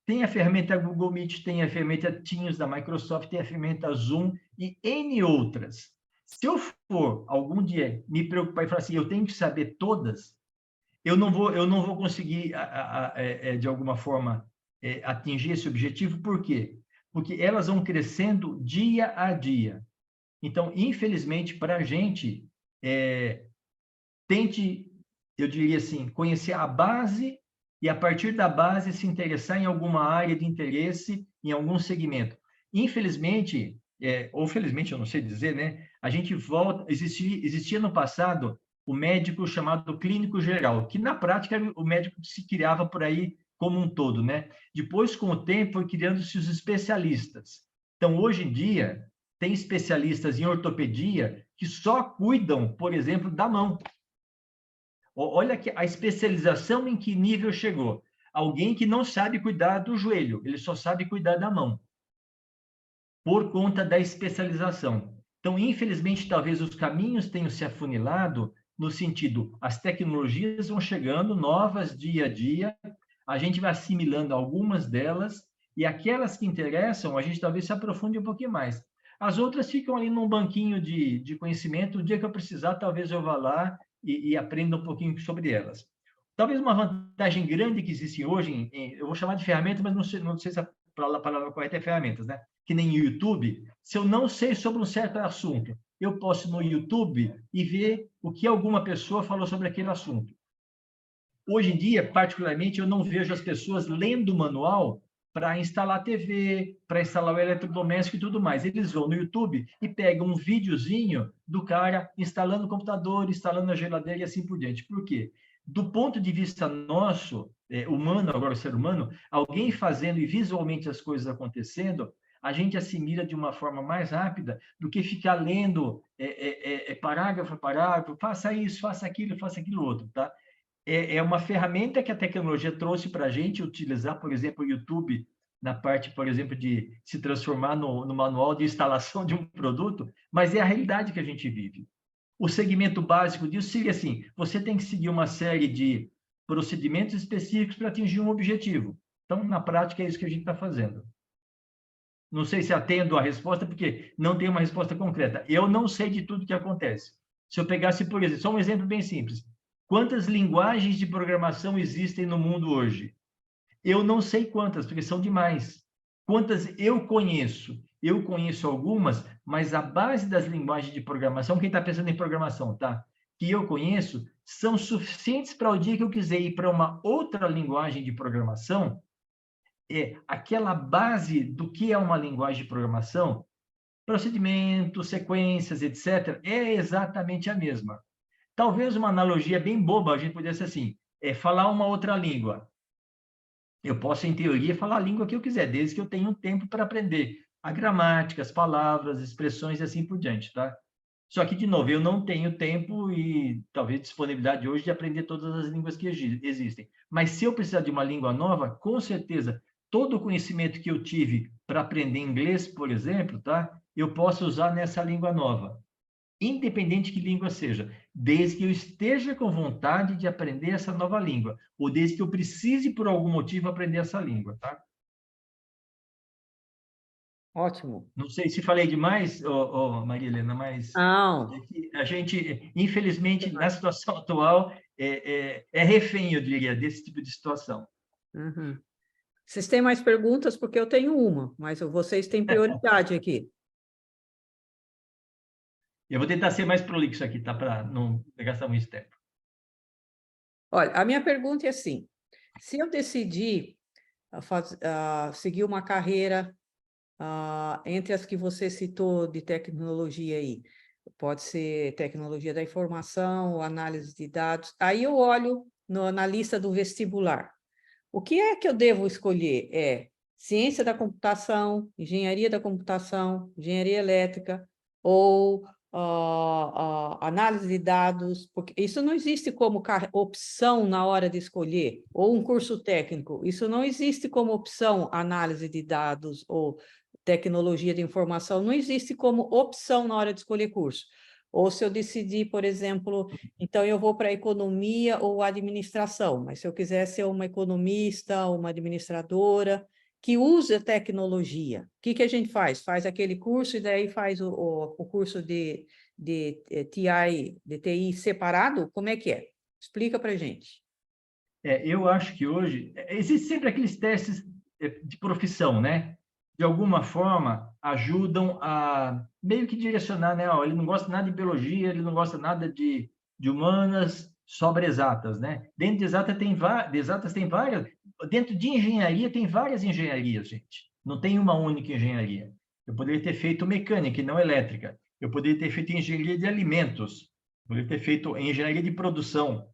Tem a ferramenta Google Meet, tem a ferramenta Teams da Microsoft, tem a ferramenta Zoom e N outras. Se eu for algum dia me preocupar e falar assim, eu tenho que saber todas, eu não vou conseguir, de alguma forma, atingir esse objetivo. Por quê? Porque elas vão crescendo dia a dia. Então, infelizmente, para a gente, tente, eu diria assim, conhecer a base e, a partir da base, se interessar em alguma área de interesse, em algum segmento. Infelizmente, ou felizmente, eu não sei dizer, né? A gente volta... Existia no passado o médico chamado clínico geral, que, na prática, era o médico que se criava por aí como um todo, né? Depois, com o tempo, foi criando-se os especialistas. Então, hoje em dia, tem especialistas em ortopedia que só cuidam, por exemplo, da mão. Olha que a especialização em que nível chegou. Alguém que não sabe cuidar do joelho, ele só sabe cuidar da mão, por conta da especialização. Então, infelizmente, talvez os caminhos tenham se afunilado no sentido, as tecnologias vão chegando, novas dia a dia, a gente vai assimilando algumas delas, e aquelas que interessam, a gente talvez se aprofunde um pouquinho mais. As outras ficam ali num banquinho de conhecimento, o dia que eu precisar, talvez eu vá lá e aprenda um pouquinho sobre elas. Talvez uma vantagem grande que existe hoje, eu vou chamar de ferramenta, mas não sei se a palavra correta é ferramentas, né? Que nem o YouTube, se eu não sei sobre um certo assunto, eu posso no YouTube e ver o que alguma pessoa falou sobre aquele assunto. Hoje em dia, particularmente, eu não vejo as pessoas lendo o manual para instalar TV, para instalar o eletrodoméstico e tudo mais. Eles vão no YouTube e pegam um videozinho do cara instalando o computador, instalando a geladeira e assim por diante. Por quê? Do ponto de vista nosso, humano, agora ser humano, alguém fazendo e visualmente as coisas acontecendo, a gente assimila de uma forma mais rápida do que ficar lendo parágrafo a parágrafo, faça isso, faça aquilo outro, tá? é uma ferramenta que a tecnologia trouxe para a gente utilizar, por exemplo, o YouTube, na parte, por exemplo, de se transformar no manual de instalação de um produto, mas é a realidade que a gente vive. O segmento básico disso seria assim, você tem que seguir uma série de procedimentos específicos para atingir um objetivo. Então, na prática, é isso que a gente está fazendo. Não sei se atendo a resposta, porque não tem uma resposta concreta. Eu não sei de tudo que acontece. Se eu pegasse, por exemplo, só um exemplo bem simples. Quantas linguagens de programação existem no mundo hoje? Eu não sei quantas, porque são demais. Quantas eu conheço? Eu conheço algumas, mas a base das linguagens de programação, quem está pensando em programação, tá? Que eu conheço, são suficientes para o dia que eu quiser ir para uma outra linguagem de programação, aquela base do que é uma linguagem de programação, procedimentos, sequências, etc., é exatamente a mesma. Talvez uma analogia bem boba, a gente pudesse assim, falar uma outra língua. Eu posso, em teoria, falar a língua que eu quiser, desde que eu tenha um tempo para aprender a gramática, as palavras, expressões e assim por diante, tá? Só que, de novo, eu não tenho tempo e talvez disponibilidade hoje de aprender todas as línguas que existem. Mas se eu precisar de uma língua nova, com certeza, todo o conhecimento que eu tive para aprender inglês, por exemplo, tá? Eu posso usar nessa língua nova, independente que língua seja, desde que eu esteja com vontade de aprender essa nova língua, ou desde que eu precise, por algum motivo, aprender essa língua, tá? Ótimo. Não sei se falei demais, Maria Helena, mas Não. a gente, infelizmente, na situação atual, é refém, eu diria, desse tipo de situação. Uhum. Vocês têm mais perguntas? Porque eu tenho uma, mas vocês têm prioridade aqui. Eu vou tentar ser mais prolixo aqui, tá? Para não gastar muito tempo. Olha, a minha pergunta é assim, se eu decidir seguir uma carreira entre as que você citou de tecnologia aí, pode ser tecnologia da informação, análise de dados, aí eu olho na lista do vestibular. O que é que eu devo escolher? É ciência da computação, engenharia da computação, engenharia elétrica ou análise de dados, porque isso não existe como opção na hora de escolher, ou um curso técnico, isso não existe como opção análise de dados ou tecnologia de informação, não existe como opção na hora de escolher curso. Ou se eu decidir, por exemplo, então eu vou para a economia ou administração, mas se eu quiser ser uma economista ou uma administradora que use a tecnologia, o que a gente faz? Faz aquele curso e daí faz o curso de TI separado? Como é que é? Explica para a gente. Eu acho que hoje existem sempre aqueles testes de profissão, né? De alguma forma ajudam a meio que direcionar, né? Ele não gosta nada de biologia, ele não gosta nada de humanas, sobra exatas, né? Dentro de exatas tem várias, dentro de engenharia tem várias engenharias, gente. Não tem uma única engenharia. Eu poderia ter feito mecânica e não elétrica. Eu poderia ter feito engenharia de alimentos. Eu poderia ter feito engenharia de produção.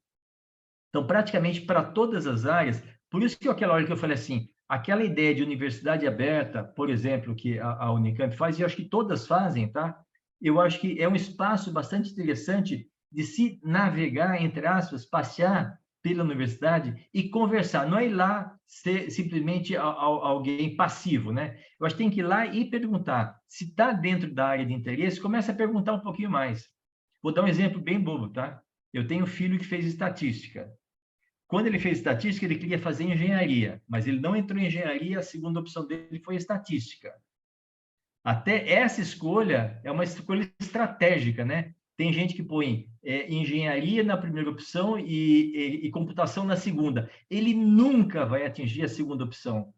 Então, praticamente para todas as áreas, por isso que aquela hora que eu falei assim, aquela ideia de universidade aberta, por exemplo, que a Unicamp faz, e eu acho que todas fazem, tá? Eu acho que é um espaço bastante interessante de se navegar, entre aspas, passear pela universidade e conversar. Não é ir lá ser simplesmente alguém passivo, né? Eu acho que tem que ir lá e perguntar. Se está dentro da área de interesse, começa a perguntar um pouquinho mais. Vou dar um exemplo bem bobo, tá? Eu tenho um filho que fez estatística. Quando ele fez estatística, ele queria fazer engenharia, mas ele não entrou em engenharia, a segunda opção dele foi estatística. Até essa escolha é uma escolha estratégica, né? Tem gente que põe engenharia na primeira opção e computação na segunda. Ele nunca vai atingir a segunda opção,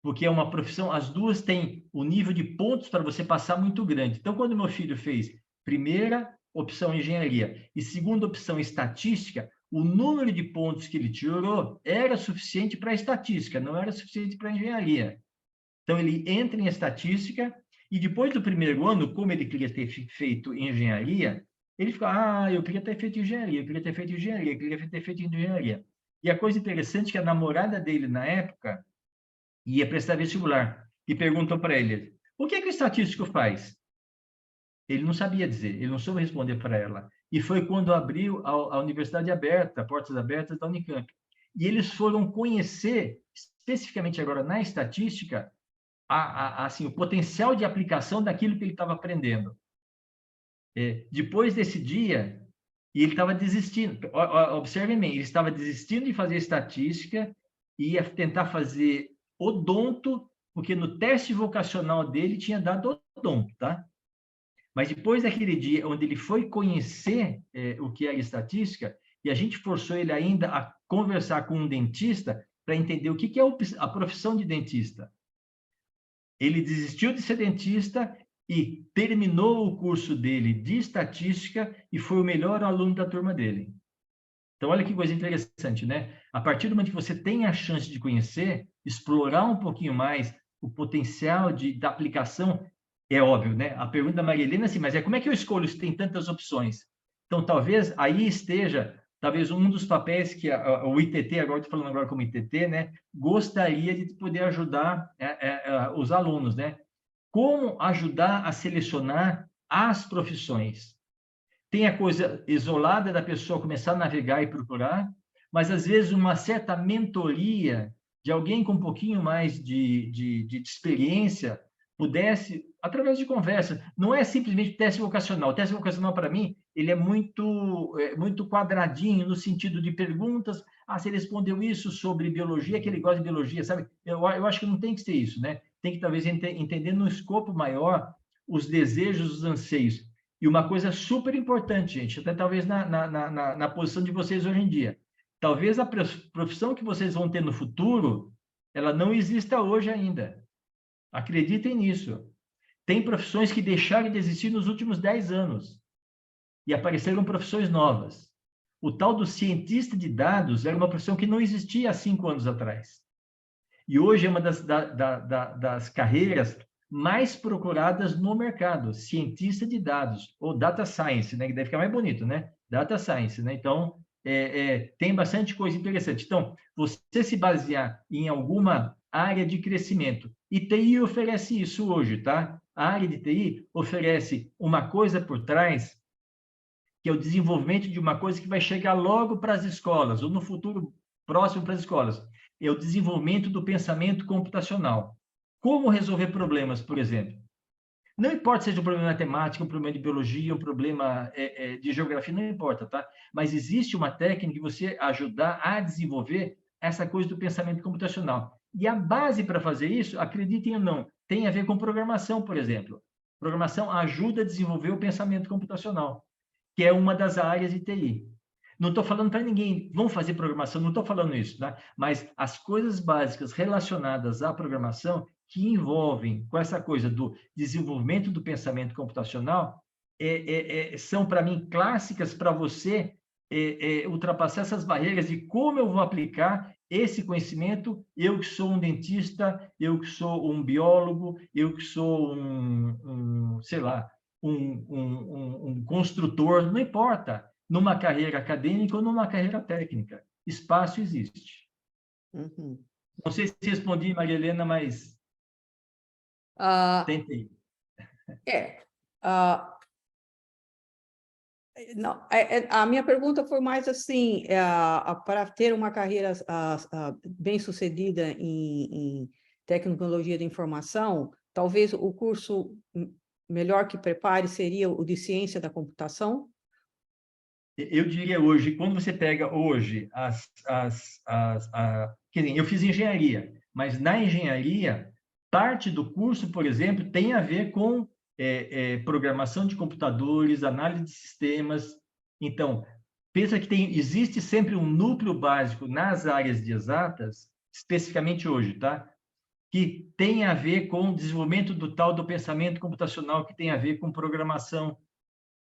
porque é uma profissão, as duas têm o nível de pontos para você passar muito grande. Então, quando meu filho fez primeira opção engenharia e segunda opção estatística, o número de pontos que ele tirou era suficiente para estatística, não era suficiente para engenharia. Então, ele entra em estatística e depois do primeiro ano, como ele queria ter feito engenharia, ele fica, eu queria ter feito engenharia, eu queria ter feito engenharia, eu queria ter feito engenharia. E a coisa interessante é que a namorada dele, na época, ia prestar vestibular e perguntou para ele, o que é que o estatístico faz? Ele não sabia dizer, ele não soube responder para ela. e foi quando abriu a Universidade Aberta, Portas Abertas da Unicamp. E eles foram conhecer, especificamente agora na estatística, assim, o potencial de aplicação daquilo que ele estava aprendendo. Depois desse dia, e ele estava desistindo, observem bem, ele estava desistindo de fazer estatística e ia tentar fazer odonto, porque no teste vocacional dele tinha dado odonto, tá? Mas depois daquele dia, onde ele foi conhecer o que era estatística, e a gente forçou ele ainda a conversar com um dentista para entender o que é a profissão de dentista. Ele desistiu de ser dentista e terminou o curso dele de estatística e foi o melhor aluno da turma dele. Então, olha que coisa interessante, né? A partir do momento que você tem a chance de conhecer, explorar um pouquinho mais o potencial da aplicação, é óbvio, né? A pergunta da Maria Helena é assim, mas como é que eu escolho se tem tantas opções? Então, talvez aí esteja, talvez um dos papéis que o ITT, agora estou falando agora como ITT, né? Gostaria de poder ajudar os alunos, né? Como ajudar a selecionar as profissões? Tem a coisa isolada da pessoa começar a navegar e procurar, mas às vezes uma certa mentoria de alguém com um pouquinho mais de experiência pudesse, através de conversa, não é simplesmente teste vocacional. O teste vocacional, para mim, ele é muito quadradinho, no sentido de perguntas. Se ele respondeu isso sobre biologia, que ele gosta de biologia, sabe? Eu acho que não tem que ser isso, né? Tem que, talvez, entender no escopo maior os desejos, os anseios. E uma coisa super importante, gente, até talvez na posição de vocês hoje em dia. Talvez a profissão que vocês vão ter no futuro, ela não exista hoje ainda. Acreditem nisso. Tem profissões que deixaram de existir nos últimos 10 anos e apareceram profissões novas. O tal do cientista de dados era uma profissão que não existia há 5 anos atrás. E hoje é uma das carreiras mais procuradas no mercado, cientista de dados, ou data science, né? Que deve ficar mais bonito, né? Data science, né? Então, tem bastante coisa interessante. Então, você se basear em alguma área de crescimento, e TI oferece isso hoje, tá? A área de TI oferece uma coisa por trás, que é o desenvolvimento de uma coisa que vai chegar logo para as escolas, ou no futuro próximo para as escolas. É o desenvolvimento do pensamento computacional. Como resolver problemas, por exemplo? Não importa se seja um problema de matemática, um problema de biologia, um problema de geografia, não importa, tá? Mas existe uma técnica que você ajudar a desenvolver essa coisa do pensamento computacional. E a base para fazer isso, acreditem ou não, tem a ver com programação, por exemplo. Programação ajuda a desenvolver o pensamento computacional, que é uma das áreas de TI. Não estou falando para ninguém, vão fazer programação, não estou falando isso, tá? Mas as coisas básicas relacionadas à programação, que envolvem com essa coisa do desenvolvimento do pensamento computacional, são, para mim, clássicas para você ultrapassar essas barreiras de como eu vou aplicar esse conhecimento, eu que sou um dentista, eu que sou um biólogo, eu que sou sei lá, um construtor, não importa, numa carreira acadêmica ou numa carreira técnica. Espaço existe. Uhum. Não sei se respondi, Maria Helena, mas tentei. Não, a minha pergunta foi mais assim, para ter uma carreira bem-sucedida em tecnologia da informação, talvez o curso melhor que prepare seria o de ciência da computação? Eu diria hoje, quando você pega hoje quer dizer, eu fiz engenharia, mas na engenharia, parte do curso, por exemplo, tem a ver com programação de computadores, análise de sistemas. Então, pensa que existe sempre um núcleo básico nas áreas de exatas, especificamente hoje, tá? Que tem a ver com o desenvolvimento do tal do pensamento computacional, que tem a ver com programação,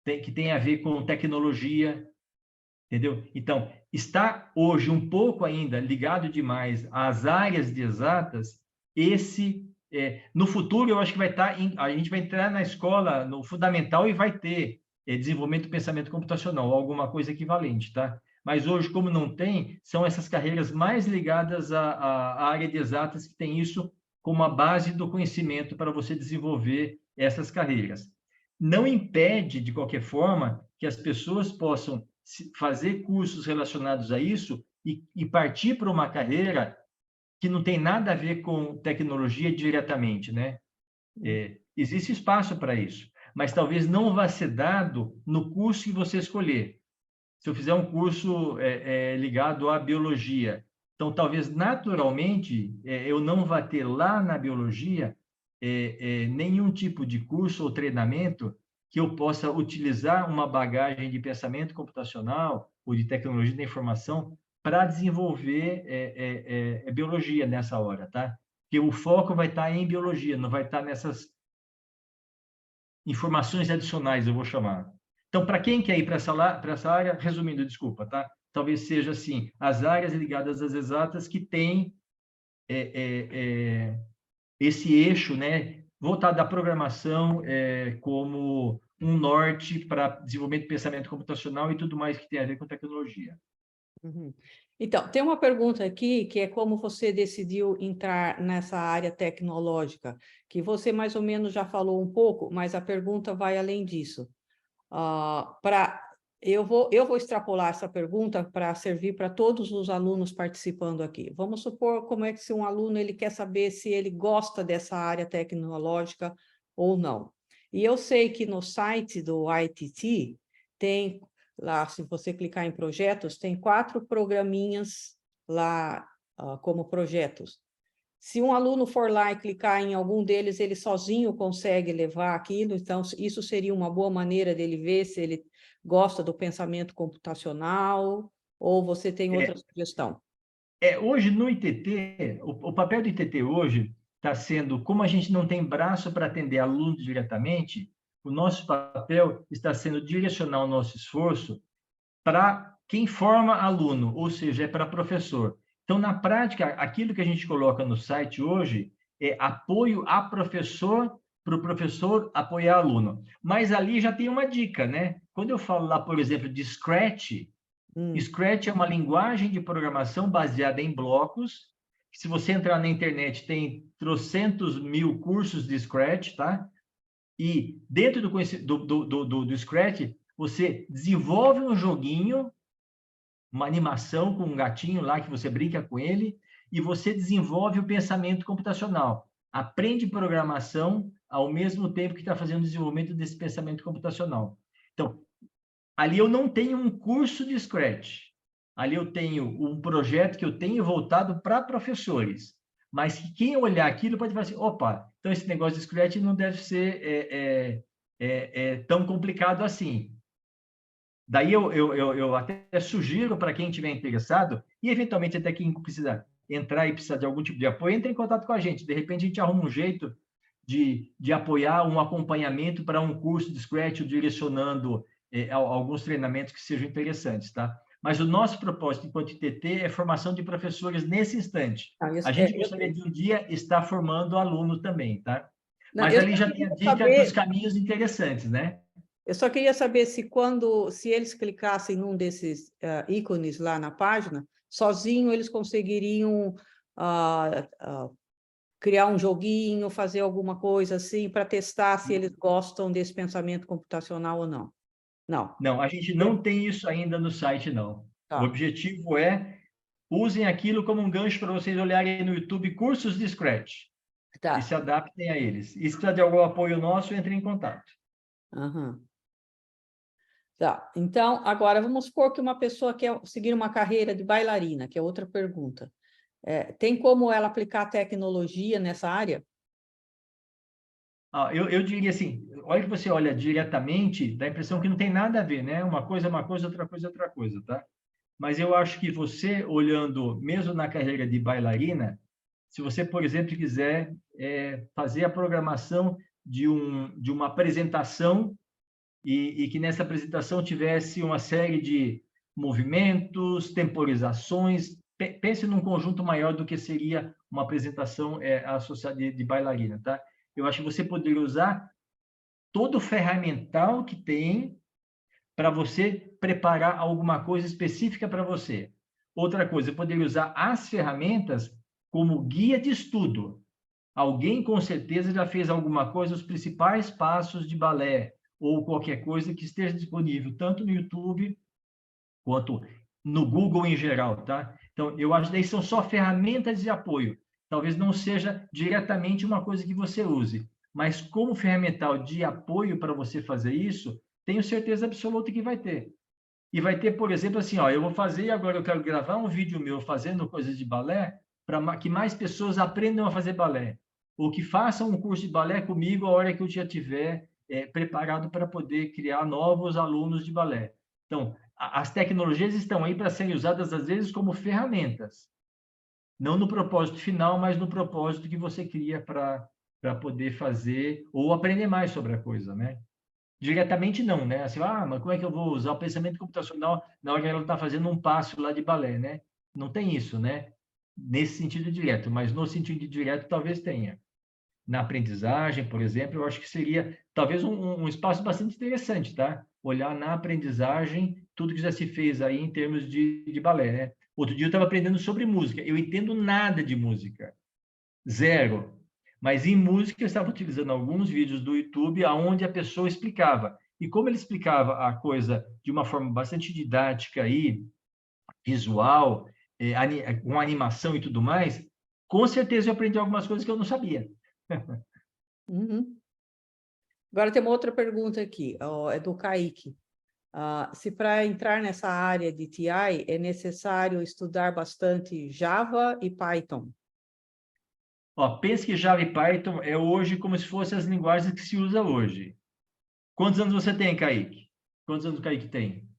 que tem a ver com tecnologia, entendeu? Então, está hoje um pouco ainda ligado demais às áreas de exatas, no futuro eu acho que vai estar, a gente vai entrar na escola, no fundamental, e vai ter desenvolvimento do pensamento computacional, alguma coisa equivalente, tá? Mas hoje, como não tem, são essas carreiras mais ligadas à área de exatas que tem isso como a base do conhecimento para você desenvolver essas carreiras. não impede, de qualquer forma, que as pessoas possam fazer cursos relacionados a isso e partir para uma carreira que não tem nada a ver com tecnologia diretamente, né? Existe espaço para isso, mas talvez não vá ser dado no curso que você escolher. Se eu fizer um curso ligado à biologia, então talvez naturalmente eu não vá ter lá na biologia nenhum tipo de curso ou treinamento que eu possa utilizar uma bagagem de pensamento computacional ou de tecnologia da informação para desenvolver biologia nessa hora, tá? Porque o foco vai estar em biologia, não vai estar nessas informações adicionais, eu vou chamar. Então, para quem quer ir para essa área, resumindo, desculpa, tá? Talvez seja assim, as áreas ligadas às exatas que têm esse eixo, né, voltado à programação como um norte para desenvolvimento de pensamento computacional e tudo mais que tem a ver com tecnologia. Uhum. Então, tem uma pergunta aqui, que é como você decidiu entrar nessa área tecnológica, que você mais ou menos já falou um pouco, mas a pergunta vai além disso. Eu vou extrapolar essa pergunta para servir para todos os alunos participando aqui. Vamos supor como é que se um aluno ele quer saber se ele gosta dessa área tecnológica ou não. E eu sei que no site do ITT tem lá, se você clicar em projetos, tem 4 programinhas lá como projetos. Se um aluno for lá e clicar em algum deles, ele sozinho consegue levar aquilo, então isso seria uma boa maneira dele ver se ele gosta do pensamento computacional, ou você tem outra sugestão? Hoje no ITT, o papel do ITT hoje está sendo, como a gente não tem braço para atender alunos diretamente, o nosso papel está sendo direcionar o nosso esforço para quem forma aluno, ou seja, é para professor. Então, na prática, aquilo que a gente coloca no site hoje é apoio a professor, para o professor apoiar aluno. Mas ali já tem uma dica, né? Quando eu falo lá, por exemplo, de Scratch, Scratch é uma linguagem de programação baseada em blocos. Se você entrar na internet, tem trocentos mil cursos de Scratch, tá? E dentro do Scratch, você desenvolve um joguinho, uma animação com um gatinho lá que você brinca com ele, e você desenvolve o pensamento computacional. Aprende programação ao mesmo tempo que está fazendo o desenvolvimento desse pensamento computacional. Então, ali eu não tenho um curso de Scratch. Ali eu tenho um projeto que eu tenho voltado para professores. Mas quem olhar aquilo pode falar assim, opa, então esse negócio de Scratch não deve ser tão complicado assim. Daí eu até sugiro para quem estiver interessado, e eventualmente até quem precisa entrar e precisar de algum tipo de apoio, entre em contato com a gente. De repente a gente arruma um jeito de apoiar um acompanhamento para um curso de Scratch, direcionando alguns treinamentos que sejam interessantes, tá? Mas o nosso propósito enquanto ITT é formação de professores nesse instante. A gente gostaria de um dia estar formando aluno também, tá? Mas ali já tem a dica dos caminhos interessantes, né? Eu só queria saber se se eles clicassem num desses ícones lá na página, sozinho eles conseguiriam criar um joguinho, fazer alguma coisa assim, para testar se eles gostam desse pensamento computacional ou não. Não. Não, a gente não tem isso ainda no site, não. Tá. O objetivo usem aquilo como um gancho para vocês olharem no YouTube cursos de Scratch. Tá. E se adaptem a eles. E se precisar de algum apoio nosso, entre em contato. Uhum. Tá. Então, agora vamos supor que uma pessoa quer seguir uma carreira de bailarina, que é outra pergunta. Tem como ela aplicar tecnologia nessa área? Eu diria assim, olha que você olha diretamente, dá a impressão que não tem nada a ver, né? Uma coisa é uma coisa, outra coisa é outra coisa, tá? Mas eu acho que você, olhando mesmo na carreira de bailarina, se você, por exemplo, quiser fazer a programação de uma apresentação e que nessa apresentação tivesse uma série de movimentos, temporizações, pense num conjunto maior do que seria uma apresentação associada de bailarina, tá? Eu acho que você poderia usar todo o ferramental que tem para você preparar alguma coisa específica para você. Outra coisa, eu poderia usar as ferramentas como guia de estudo. Alguém, com certeza, já fez alguma coisa, os principais passos de balé, ou qualquer coisa que esteja disponível, tanto no YouTube quanto no Google em geral, tá? Então, eu acho que daí são só ferramentas de apoio. Talvez não seja diretamente uma coisa que você use, mas como ferramental de apoio para você fazer isso, tenho certeza absoluta que vai ter. E vai ter, por exemplo, assim, ó, eu vou fazer e agora eu quero gravar um vídeo meu fazendo coisas de balé para que mais pessoas aprendam a fazer balé. Ou que façam um curso de balé comigo a hora que eu já tiver preparado para poder criar novos alunos de balé. Então, as tecnologias estão aí para serem usadas, às vezes, como ferramentas. Não no propósito final, mas no propósito que você cria para poder fazer ou aprender mais sobre a coisa, né? Diretamente não, né? Assim, mas como é que eu vou usar o pensamento computacional na hora que ela está fazendo um passo lá de balé, né? Não tem isso, né? Nesse sentido direto, mas no sentido direto talvez tenha. Na aprendizagem, por exemplo, eu acho que seria talvez um espaço bastante interessante, tá? Olhar na aprendizagem tudo que já se fez aí em termos de balé, né? Outro dia eu estava aprendendo sobre música. Eu entendo nada de música. Zero. Mas em música eu estava utilizando alguns vídeos do YouTube onde a pessoa explicava. E como ele explicava a coisa de uma forma bastante didática e visual, com animação e tudo mais, com certeza eu aprendi algumas coisas que eu não sabia. Uhum. Agora tem uma outra pergunta aqui, é do Kaique. Se para entrar nessa área de TI é necessário estudar bastante Java e Python? Pense que Java e Python é hoje como se fossem as linguagens que se usa hoje. Quantos anos você tem, Kaique? Quantos anos o Kaique tem?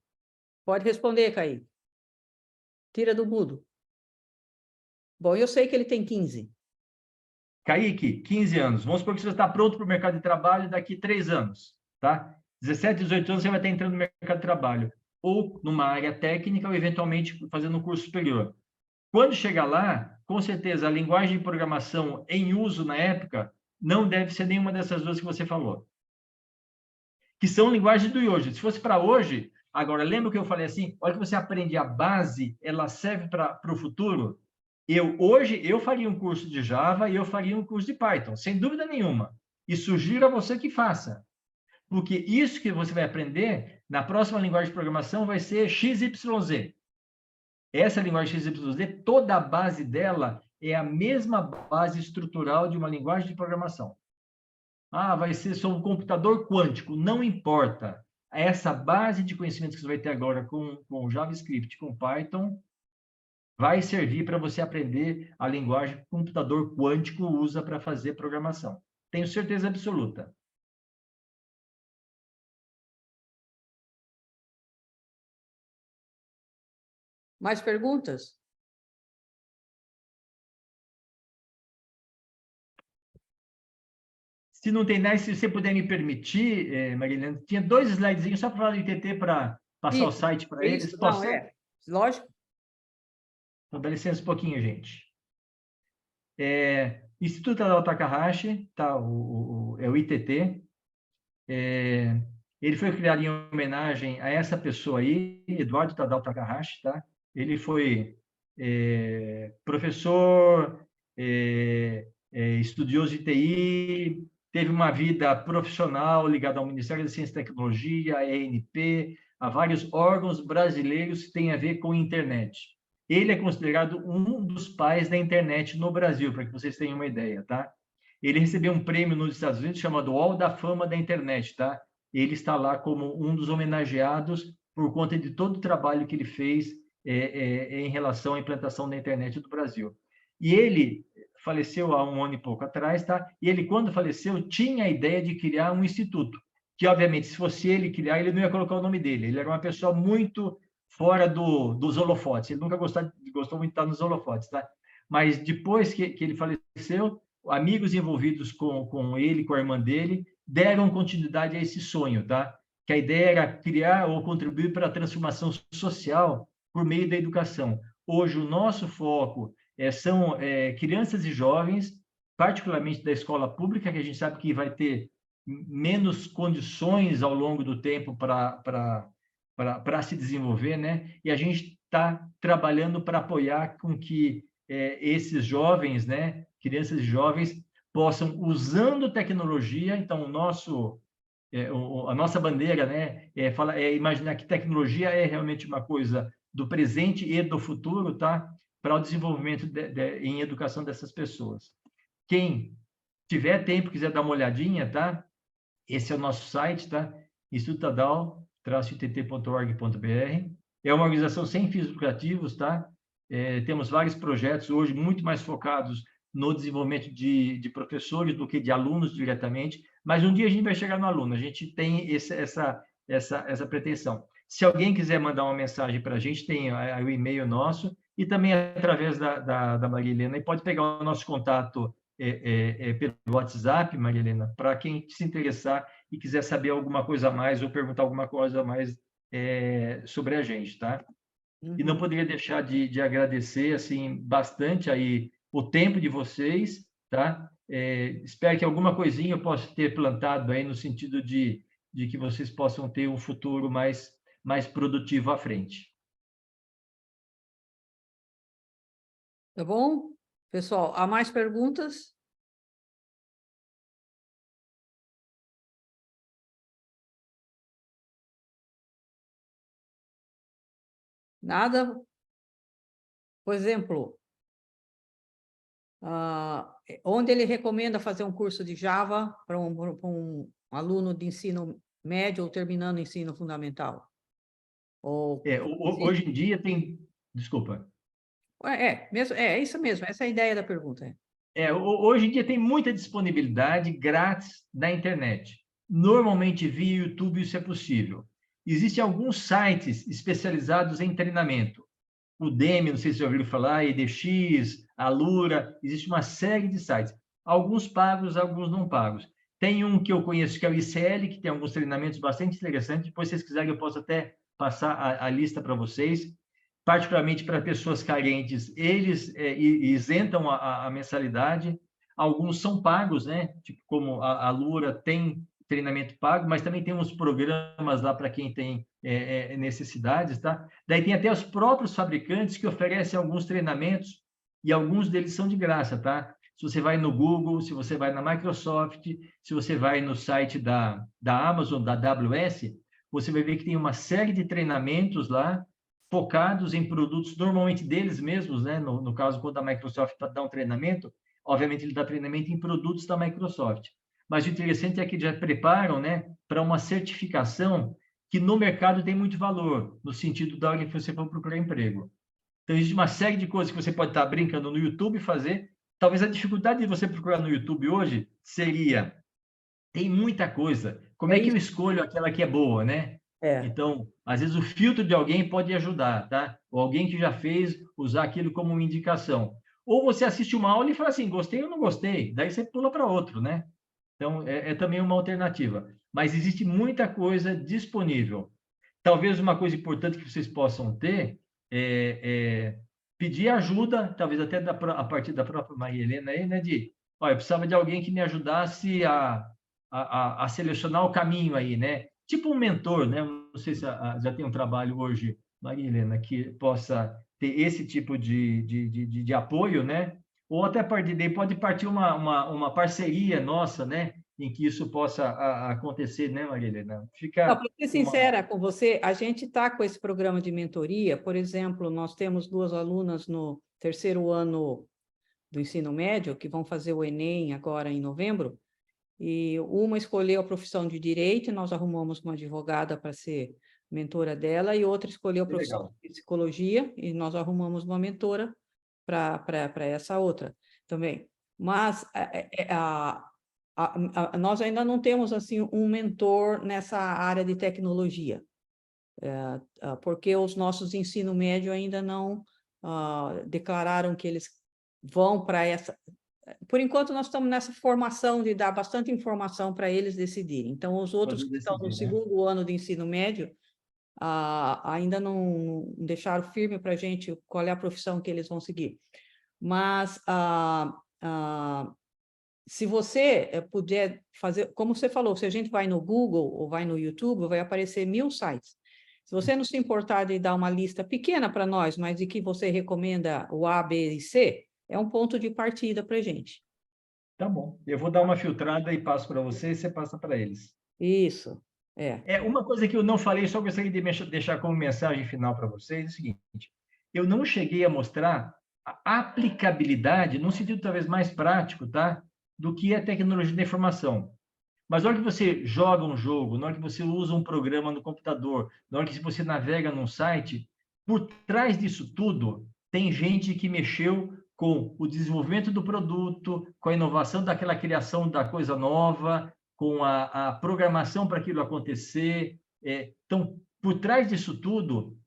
Pode responder, Kaique. Tira do mudo. Bom, eu sei que ele tem 15. Kaique, 15 anos. Vamos supor que você está pronto para o mercado de trabalho daqui 3 anos, tá? 17, 18 anos você vai estar entrando no mercado de trabalho. Ou numa área técnica, ou eventualmente fazendo um curso superior. Quando chegar lá, com certeza, a linguagem de programação em uso na época não deve ser nenhuma dessas duas que você falou. Que são linguagens do hoje. Se fosse para hoje, agora, lembra que eu falei assim? Olha que você aprende a base, ela serve para o futuro? Hoje, eu faria um curso de Java e eu faria um curso de Python, sem dúvida nenhuma. E sugiro a você que faça. Porque isso que você vai aprender, na próxima linguagem de programação, vai ser XYZ. Essa linguagem XYZ, toda a base dela é a mesma base estrutural de uma linguagem de programação. Vai ser sobre um computador quântico. Não importa. Essa base de conhecimentos que você vai ter agora com JavaScript, com Python, vai servir para você aprender a linguagem que o computador quântico usa para fazer programação. Tenho certeza absoluta. Mais perguntas? Se não tem nada, se você puder me permitir, Marilena, tinha 2 slidezinhos só para falar do ITT para passar o site para eles. Isso, Posso? não, lógico. Então, dá licença um pouquinho, gente. Instituto Tadao Takahashi, tá? É o ITT. Ele foi criado em homenagem a essa pessoa aí, Eduardo Tadao Takahashi, tá? Ele foi professor, estudioso de TI, teve uma vida profissional ligada ao Ministério da Ciência e Tecnologia, à ENP, a vários órgãos brasileiros que têm a ver com internet. Ele é considerado um dos pais da internet no Brasil, para que vocês tenham uma ideia, tá? Ele recebeu um prêmio nos Estados Unidos chamado Hall da Fama da Internet, tá? Ele está lá como um dos homenageados por conta de todo o trabalho que ele fez em relação à implantação da internet do Brasil. E ele faleceu há 1 ano e pouco atrás, tá? E ele, quando faleceu, tinha a ideia de criar um instituto, que, obviamente, se fosse ele criar, ele não ia colocar o nome dele. Ele era uma pessoa muito fora dos holofotes. Ele nunca gostou muito de estar nos holofotes, tá? Mas depois que ele faleceu, amigos envolvidos com ele, com a irmã dele, deram continuidade a esse sonho, tá? Que a ideia era criar ou contribuir para a transformação social por meio da educação. Hoje, o nosso foco são crianças e jovens, particularmente da escola pública, que a gente sabe que vai ter menos condições ao longo do tempo para se desenvolver, né? E a gente está trabalhando para apoiar com que esses jovens, né, crianças e jovens, possam, usando tecnologia, então, o nosso a nossa bandeira, né, é imaginar que tecnologia é realmente uma coisa do presente e do futuro, tá? Para o desenvolvimento em educação dessas pessoas. Quem tiver tempo, quiser dar uma olhadinha, tá? Esse é o nosso site, tá? institutadal-itt.org.br. É uma organização sem fins lucrativos, tá? Temos vários projetos hoje muito mais focados no desenvolvimento de professores do que de alunos diretamente, mas um dia a gente vai chegar no aluno, a gente tem essa pretensão. Se alguém quiser mandar uma mensagem para a gente, tem o e-mail nosso, e também através da Maria Helena, e pode pegar o nosso contato pelo WhatsApp, Maria Helena, para quem se interessar e quiser saber alguma coisa a mais ou perguntar alguma coisa a mais sobre a gente, tá? E não poderia deixar de agradecer assim bastante aí o tempo de vocês, tá? Espero que alguma coisinha eu possa ter plantado aí no sentido de que vocês possam ter um futuro mais produtivo à frente. Tá bom? Pessoal, há mais perguntas? Nada? Por exemplo, onde ele recomenda fazer um curso de Java para um aluno de ensino médio ou terminando o ensino fundamental? Hoje em dia tem... Desculpa. É isso mesmo, essa é a ideia da pergunta. Hoje em dia tem muita disponibilidade grátis na internet. Normalmente via YouTube isso é possível. Existem alguns sites especializados em treinamento. O Udemy, não sei se já ouviram falar, EDX, Alura, existe uma série de sites. Alguns pagos, alguns não pagos. Tem um que eu conheço que é o ICL, que tem alguns treinamentos bastante interessantes. Depois, se vocês quiserem, eu posso até passar a lista para vocês. Particularmente para pessoas carentes, eles isentam a mensalidade. Alguns são pagos, né? Tipo, como a Alura tem treinamento pago, mas também tem uns programas lá para quem tem necessidades, tá? Daí tem até os próprios fabricantes que oferecem alguns treinamentos e alguns deles são de graça, tá? Se você vai no Google, se você vai na Microsoft, se você vai no site da Amazon, da AWS, você vai ver que tem uma série de treinamentos lá focados em produtos normalmente deles mesmos, né? No caso, quando a Microsoft dá um treinamento, obviamente ele dá treinamento em produtos da Microsoft. Mas o interessante é que já preparam, né, para uma certificação que no mercado tem muito valor, no sentido da hora que você for procurar emprego. Então, existe uma série de coisas que você pode estar brincando no YouTube e fazer. Talvez a dificuldade de você procurar no YouTube hoje seria, tem muita coisa. Como é que eu escolho aquela que é boa, né? Então, às vezes o filtro de alguém pode ajudar, tá? Ou alguém que já fez usar aquilo como uma indicação. Ou você assiste uma aula e fala assim, gostei ou não gostei. Daí você pula para outro, né? Então, é também uma alternativa. Mas existe muita coisa disponível. Talvez uma coisa importante que vocês possam ter é pedir ajuda, talvez até a partir da própria Maria Helena, aí, né? Eu precisava de alguém que me ajudasse a selecionar o caminho aí, né? Tipo um mentor, né? Não sei se já tem um trabalho hoje, Maria Helena, que possa ter esse tipo de apoio, né? Ou até a partir daí pode partir uma parceria nossa, né? Em que isso possa acontecer, né, Maria Helena? Para ser sincera com você, a gente está com esse programa de mentoria. Por exemplo, nós temos 2 alunas no terceiro ano do ensino médio que vão fazer o Enem agora em novembro, e uma escolheu a profissão de direito, e nós arrumamos uma advogada para ser mentora dela, e outra escolheu a profissão de psicologia, e nós arrumamos uma mentora para essa outra também. Mas nós ainda não temos assim um mentor nessa área de tecnologia, porque os nossos ensino médio ainda não declararam que eles vão para essa... Por enquanto, nós estamos nessa formação de dar bastante informação para eles decidirem. Então, os outros que estão no segundo ano de ensino médio ainda não deixaram firme para a gente qual é a profissão que eles vão seguir. Mas, se você puder fazer, como você falou, se a gente vai no Google ou vai no YouTube, vai aparecer 1000 sites. Se você não se importar de dar uma lista pequena para nós, mas de que você recomenda o A, B e C, é um ponto de partida para a gente. Tá bom. Eu vou dar uma filtrada e passo para você e você passa para eles. Isso, é. Uma coisa que eu não falei, só gostaria de deixar como mensagem final para vocês, é o seguinte: eu não cheguei a mostrar a aplicabilidade, num sentido talvez mais prático, tá? Do que a tecnologia da informação. Mas na hora que você joga um jogo, na hora que você usa um programa no computador, na hora que você navega num site, por trás disso tudo, tem gente que mexeu com o desenvolvimento do produto, com a inovação daquela criação da coisa nova, com a programação para aquilo acontecer. Então, por trás disso tudo,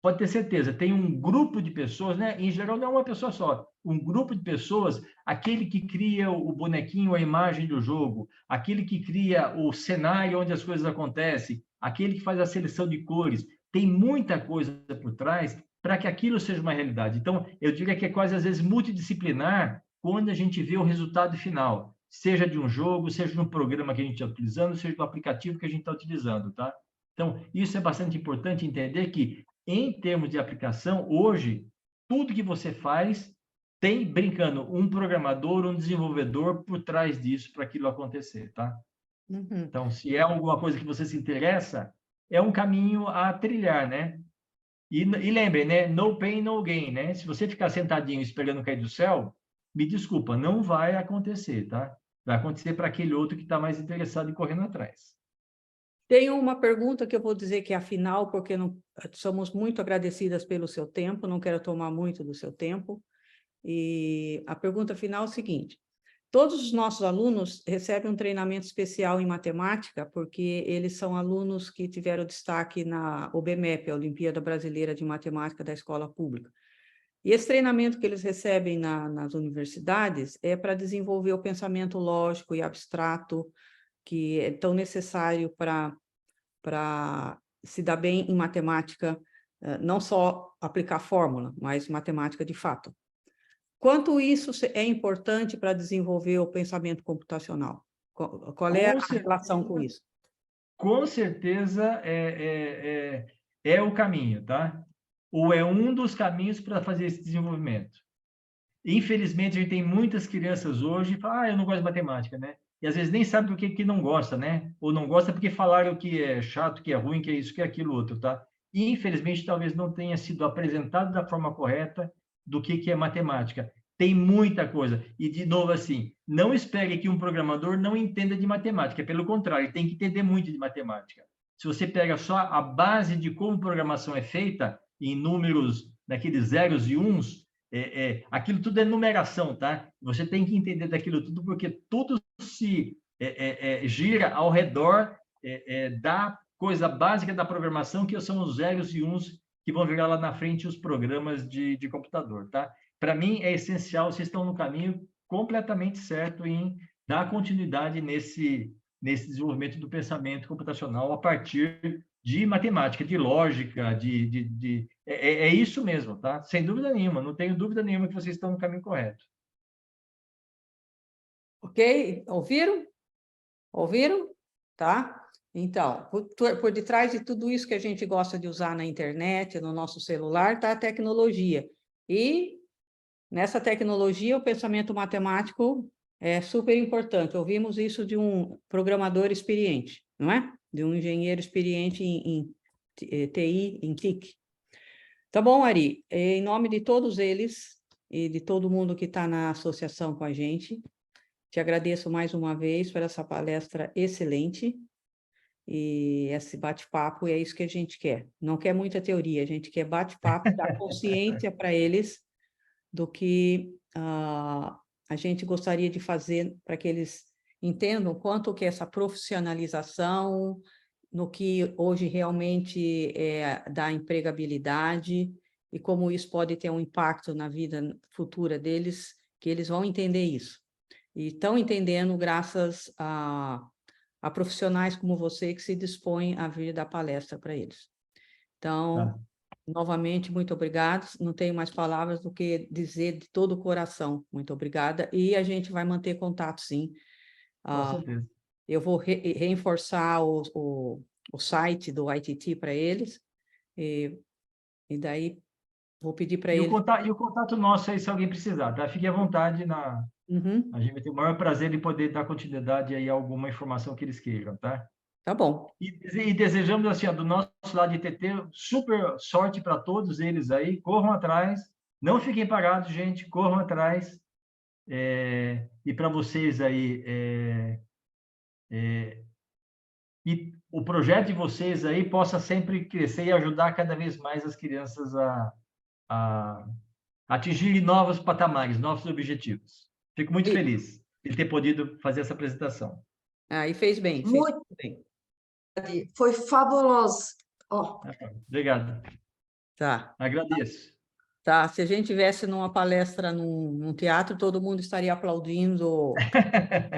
pode ter certeza, tem um grupo de pessoas, né? Em geral, não é uma pessoa só, um grupo de pessoas, aquele que cria o bonequinho, a imagem do jogo, aquele que cria o cenário onde as coisas acontecem, aquele que faz a seleção de cores. Tem muita coisa por trás para que aquilo seja uma realidade. Então, eu diria que é quase, às vezes, multidisciplinar quando a gente vê o resultado final, seja de um jogo, seja de um programa que a gente está utilizando, seja do aplicativo que a gente está utilizando, tá? Então, isso é bastante importante entender que, em termos de aplicação, hoje, tudo que você faz tem, brincando, um programador, um desenvolvedor por trás disso para aquilo acontecer, tá? Uhum. Então, se é alguma coisa que você se interessa, é um caminho a trilhar, né? E lembrem, né? No pain, no gain, né? Se você ficar sentadinho esperando cair do céu, me desculpa, não vai acontecer, tá? Vai acontecer para aquele outro que está mais interessado em correndo atrás. Tenho uma pergunta que eu vou dizer que é a final, porque somos muito agradecidas pelo seu tempo, não quero tomar muito do seu tempo. E a pergunta final é o seguinte: todos os nossos alunos recebem um treinamento especial em matemática, porque eles são alunos que tiveram destaque na OBMEP, a Olimpíada Brasileira de Matemática da Escola Pública. E esse treinamento que eles recebem nas universidades é para desenvolver o pensamento lógico e abstrato, que é tão necessário para se dar bem em matemática, não só aplicar fórmula, mas matemática de fato. Quanto isso é importante para desenvolver o pensamento computacional? Qual é a relação com isso? Com certeza é o caminho, tá? Ou é um dos caminhos para fazer esse desenvolvimento. Infelizmente, a gente tem muitas crianças hoje que falam, eu não gosto de matemática, né? E às vezes nem sabe por que não gosta, né? Ou não gosta porque falaram que é chato, que é ruim, que é isso, que é aquilo outro, tá? E, infelizmente, talvez não tenha sido apresentado da forma correta do que é matemática. Tem muita coisa. E, de novo, assim, não espere que um programador não entenda de matemática. Pelo contrário, ele tem que entender muito de matemática. Se você pega só a base de como programação é feita, em números daqueles zeros e uns, aquilo tudo é numeração, tá? Você tem que entender daquilo tudo, porque tudo se gira ao redor da coisa básica da programação, que são os zeros e uns que vão virar lá na frente os programas de computador, tá? Para mim, é essencial, vocês estão no caminho completamente certo em dar continuidade nesse desenvolvimento do pensamento computacional a partir de matemática, de lógica, é isso mesmo, tá? Sem dúvida nenhuma, não tenho dúvida nenhuma que vocês estão no caminho correto. Ok? Ouviram? Ouviram? Tá? Então, por detrás de tudo isso que a gente gosta de usar na internet, no nosso celular, está a tecnologia. E nessa tecnologia, o pensamento matemático é super importante. Ouvimos isso de um programador experiente, não é? De um engenheiro experiente em TI, em TIC. Tá bom, Ari? Em nome de todos eles e de todo mundo que está na associação com a gente, te agradeço mais uma vez por essa palestra excelente e esse bate-papo, e é isso que a gente quer. Não quer muita teoria, a gente quer bate-papo, dar consciência para eles do que a gente gostaria de fazer para que eles entendam o quanto que essa profissionalização, no que hoje realmente dá empregabilidade e como isso pode ter um impacto na vida futura deles, que eles vão entender isso. E estão entendendo graças a profissionais como você que se dispõem a vir dar palestra para eles. Então, novamente, muito obrigada. Não tenho mais palavras do que dizer de todo o coração. Muito obrigada. E a gente vai manter contato, sim. Com certeza. Eu vou reforçar o site do ITT para eles. E daí vou pedir para eles... E o contato nosso aí, se alguém precisar, tá? Fique à vontade Uhum, A gente vai ter o maior prazer em poder dar continuidade aí a alguma informação que eles queiram, tá? tá bom. E desejamos, assim, ó, do nosso lado de TT, super sorte para todos eles aí. Corram atrás. Não fiquem parados, gente. Corram atrás. E para vocês aí, e o projeto de vocês aí possa sempre crescer e ajudar cada vez mais as crianças a atingirem novos patamares, novos objetivos. Fico muito feliz de ter podido fazer essa apresentação. Aí fez bem, fez Muito, bem. Ari. Foi fabuloso. Ó, Obrigado. Tá, Agradeço. tá. Se a gente tivesse numa palestra num teatro, todo mundo estaria aplaudindo,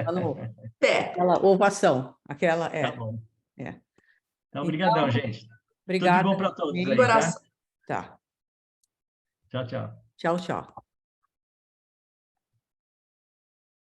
dando pé. aquela ovação. Aquela, Tá bom. é. Então, Então, obrigadão, gente. Tudo de obrigada. bom para todos aí, tá? Coração. Tá. Tchau, tchau. Tchau, tchau.